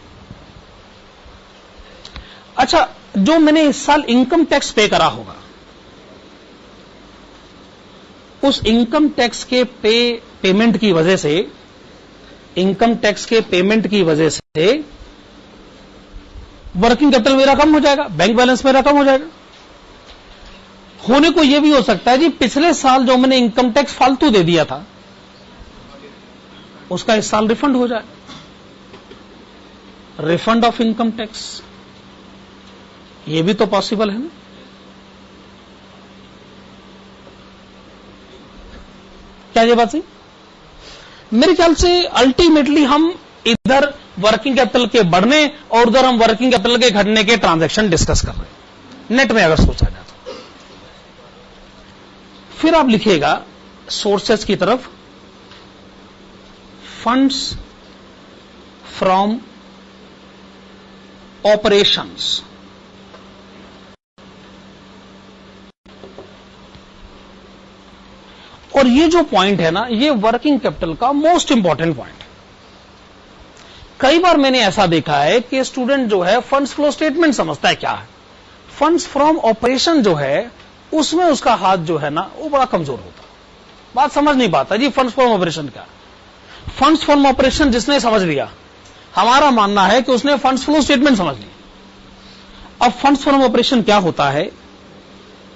अच्छा, जो मैंने इस साल इनकम टैक्स पे करा होगा, उस इनकम टैक्स के पेमेंट की वजह से, इनकम टैक्स के पेमेंट की वजह से वर्किंग कैपिटल मेरा कम हो जाएगा, बैंक बैलेंस मेरा कम हो जाएगा। होने को यह भी हो सकता है जी, पिछले साल जो मैंने इनकम टैक्स फालतू दे दिया था, उसका इस साल रिफंड हो जाए, रिफंड ऑफ इनकम टैक्स, ये भी तो पॉसिबल है ना। क्या ये बात सही? मेरे ख्याल से अल्टीमेटली हम इधर वर्किंग कैपिटल के बढ़ने और उधर हम वर्किंग कैपिटल के घटने के ट्रांजैक्शन डिस्कस कर रहे हैं, नेट में अगर सोचा जाए तो। फिर आप लिखिएगा सोर्सेस की तरफ, फंड्स फ्रॉम ऑपरेशंस, और ये जो पॉइंट है ना, ये वर्किंग कैपिटल का मोस्ट इंपॉर्टेंट पॉइंट है। कई बार मैंने ऐसा देखा है कि स्टूडेंट जो है फंड्स फ्लो स्टेटमेंट समझता है क्या है, फंड्स फ्रॉम ऑपरेशन जो है उसमें उसका हाथ जो है ना वो बड़ा कमजोर होता है, बात समझ नहीं पाता जी फंड्स फ्रॉम ऑपरेशन क्या। फंड्स फ्रॉम ऑपरेशन जिसने समझ लिया, हमारा मानना है कि उसने फंड्स फ्लो स्टेटमेंट समझ लिया। अब फंड्स फ्रॉम ऑपरेशन क्या होता है,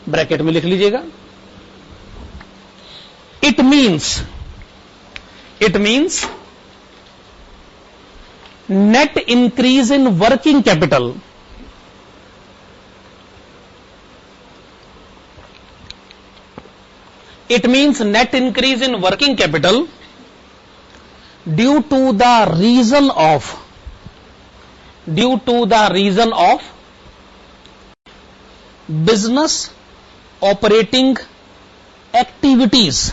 ब्रैकेट में लिख लीजिएगा, it means net increase in working capital it means net increase in working capital due to the reason of business operating activities।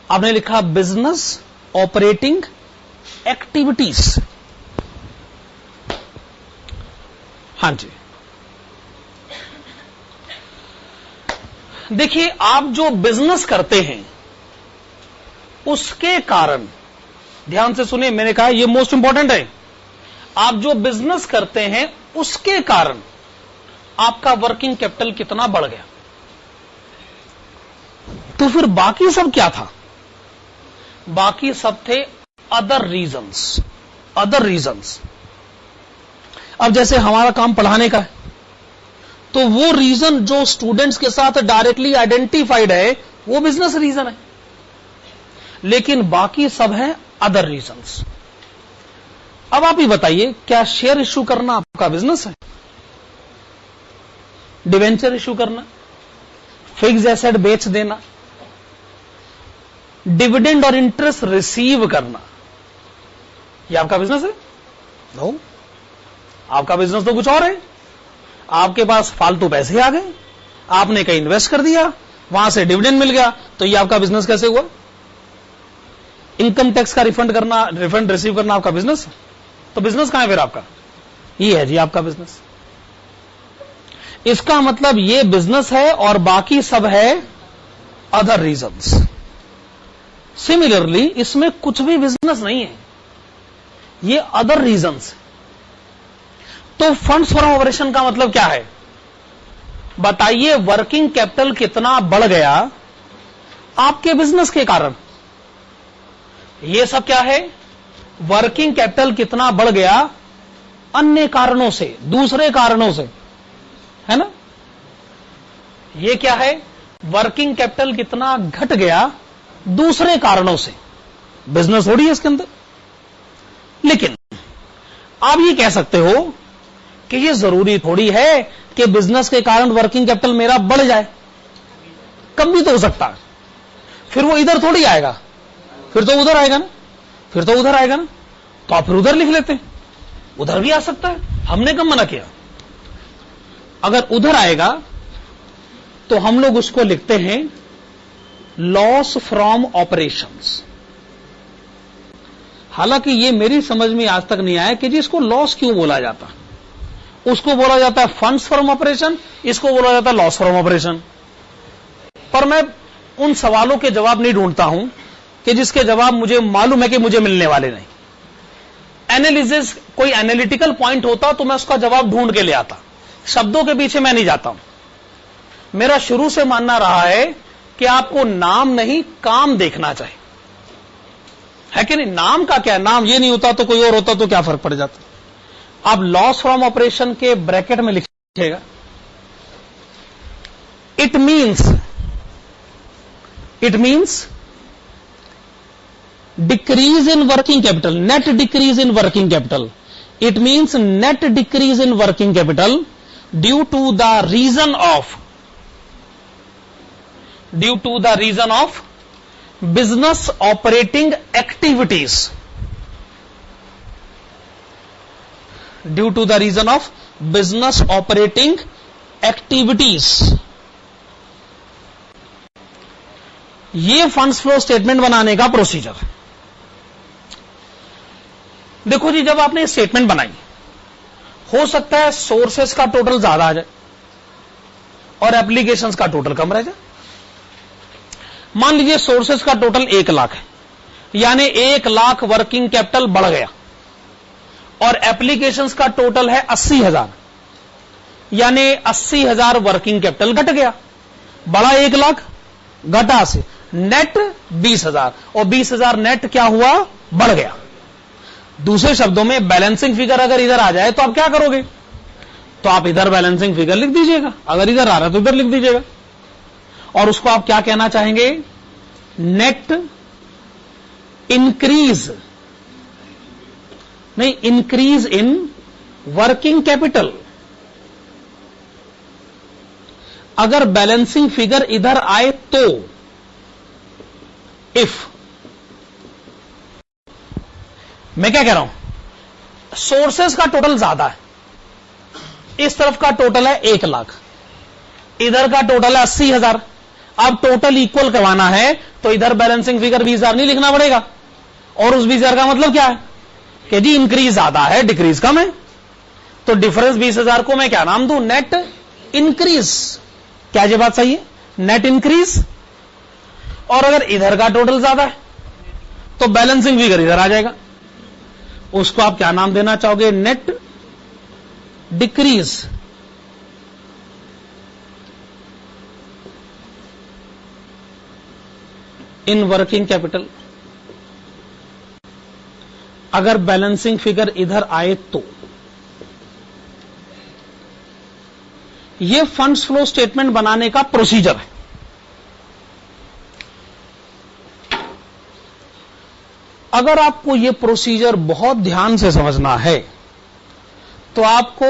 आपने लिखा बिजनेस ऑपरेटिंग एक्टिविटीज। हां जी, देखिए आप जो बिजनेस करते हैं उसके कारण, ध्यान से सुनिए, मैंने कहा यह मोस्ट इंपॉर्टेंट है, आप जो बिजनेस करते हैं उसके कारण आपका वर्किंग कैपिटल कितना बढ़ गया। तो फिर बाकी सब क्या था, बाकी सब थे अदर रीजंस। अब जैसे हमारा काम पढ़ाने का है, तो वो रीजन जो स्टूडेंट्स के साथ डायरेक्टली आइडेंटिफाइड है वो बिजनेस रीजन है, लेकिन बाकी सब है अदर रीजंस। अब आप ही बताइए, क्या शेयर इश्यू करना आपका बिजनेस है? डिवेंचर इश्यू करना, फिक्स एसेट बेच देना, डिविडेंड और इंटरेस्ट रिसीव करना, ये आपका बिजनेस है? नो, आपका बिजनेस तो कुछ और है। आपके पास फालतू पैसे आ गए, आपने कहीं इन्वेस्ट कर दिया, वहां से डिविडेंड मिल गया, तो ये आपका बिजनेस कैसे हुआ? इनकम टैक्स का रिफंड रिसीव करना आपका बिजनेस है? तो बिजनेस कहां है फिर आपका? ये है जी आपका बिजनेस। इसका मतलब ये बिजनेस है और बाकी सब है अदर रीजंस। सिमिलरली इसमें कुछ भी बिजनेस नहीं है, ये अदर रीजंस। तो फंड्स फ्रॉम ऑपरेशन का मतलब क्या है? बताइए, वर्किंग कैपिटल कितना बढ़ गया आपके बिजनेस के कारण। ये सब क्या है? वर्किंग कैपिटल कितना बढ़ गया अन्य कारणों से, दूसरे कारणों से, है ना। ये क्या है? वर्किंग कैपिटल कितना घट गया दूसरे कारणों से। बिजनेस थोड़ी है इसके अंदर। लेकिन आप ये कह सकते हो कि ये जरूरी थोड़ी है कि बिजनेस के कारण वर्किंग कैपिटल मेरा बढ़ जाए, कम भी तो हो सकता है। फिर वो इधर थोड़ी आएगा, फिर तो उधर आएगा ना, फिर तो उधर आएगा ना, तो आप फिर उधर लिख लेते हैं, उधर भी आ सकता है, हमने कब मना किया। अगर उधर आएगा तो हम लोग उसको लिखते हैं लॉस फ्रॉम ऑपरेशंस। हालांकि ये मेरी समझ में आज तक नहीं आया कि जी इसको लॉस क्यों बोला जाता। उसको बोला जाता है फंड्स फ्रॉम ऑपरेशन, इसको बोला जाता है लॉस फ्रॉम ऑपरेशन। पर मैं उन सवालों के जवाब नहीं ढूंढता हूं कि जिसके जवाब मुझे मालूम है कि मुझे मिलने वाले नहीं। एनालिसिस, कोई एनालिटिकल पॉइंट होता तो मैं उसका जवाब ढूंढ के ले आता, शब्दों के पीछे मैं नहीं जाता हूं। मेरा शुरू से मानना रहा है कि आपको नाम नहीं काम देखना चाहिए, है कि नहीं। नाम का क्या, नाम ये नहीं होता तो कोई और होता तो क्या फर्क पड़ जाता। आप लॉस फ्रॉम ऑपरेशन के ब्रैकेट में लिखिएगा, it means decrease in working capital, net decrease in working capital. It means net decrease in working capital due to the reason of business operating activities. Due to the reason of business operating activities. ये funds flow statement बनाने का procedure. देखो जी, जब आपने statement बनाई, हो सकता है सोर्सेस का टोटल ज्यादा आ जाए और एप्लीकेशंस का टोटल कम रह जाए। मान लीजिए सोर्सेस का टोटल 1 लाख है, यानी 1 लाख वर्किंग कैपिटल बढ़ गया, और एप्लीकेशंस का टोटल है 80,000, यानी 80,000 वर्किंग कैपिटल घट गया। बढ़ा 1 लाख, घटा से नेट 20,000, और 20,000 नेट क्या हुआ, बढ़ गया। दूसरे शब्दों में बैलेंसिंग फिगर अगर इधर आ जाए तो आप क्या करोगे, तो आप इधर बैलेंसिंग फिगर लिख दीजिएगा, अगर इधर आ रहा है तो इधर लिख दीजिएगा, और उसको आप क्या कहना चाहेंगे, नेट इंक्रीज, नहीं, इंक्रीज इन वर्किंग कैपिटल। अगर बैलेंसिंग फिगर इधर आए तो इफ, मैं क्या कह रहा हूं, सोर्सेस का टोटल ज्यादा है, इस तरफ का टोटल है 1 लाख, इधर का टोटल है 80,000। अब टोटल इक्वल करवाना है तो इधर बैलेंसिंग फिगर 20,000 नहीं लिखना पड़ेगा, और उस 20,000 का मतलब क्या है कि जी इंक्रीज ज्यादा है, डिक्रीज कम है, तो डिफरेंस 20,000 को मैं क्या नाम दूं, नेट इंक्रीज। क्या ये बात सही है, नेट इंक्रीज। और अगर इधर का टोटल ज्यादा है तो बैलेंसिंग फिगर इधर आ जाएगा, उसको आप क्या नाम देना चाहोगे, net decrease. In working capital. अगर बैलेंसिंग फिगर इधर आए तो यह फंड्स फ्लो स्टेटमेंट बनाने का प्रोसीजर है। अगर आपको यह प्रोसीजर बहुत ध्यान से समझना है तो आपको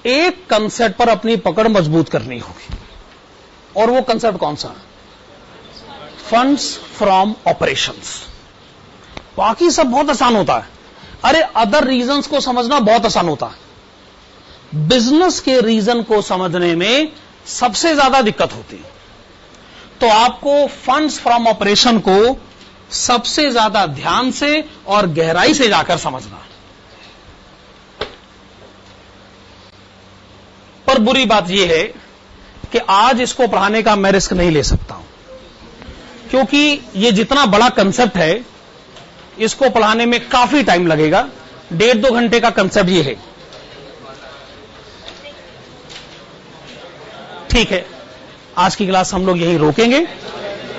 एक कंसेप्ट पर अपनी पकड़ मजबूत करनी होगी, और वो कंसेप्ट कौन सा, फंड्स फ्रॉम ऑपरेशंस। बाकी सब बहुत आसान होता है, अरे अदर रीजंस को समझना बहुत आसान होता है, बिजनेस के रीजन को समझने में सबसे ज्यादा दिक्कत होती है। तो आपको फंड्स फ्रॉम ऑपरेशन को सबसे ज्यादा ध्यान से और गहराई से जाकर समझना है। पर बुरी बात यह है कि आज इसको पढ़ाने का मैं रिस्क नहीं ले सकता हूं, क्योंकि यह जितना बड़ा कंसेप्ट है इसको पढ़ाने में काफी टाइम लगेगा। 1.5-2 घंटे का कंसेप्ट यह है। ठीक है, आज की क्लास हम लोग यहीं रोकेंगे,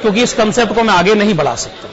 क्योंकि इस कंसेप्ट को मैं आगे नहीं बढ़ा सकता।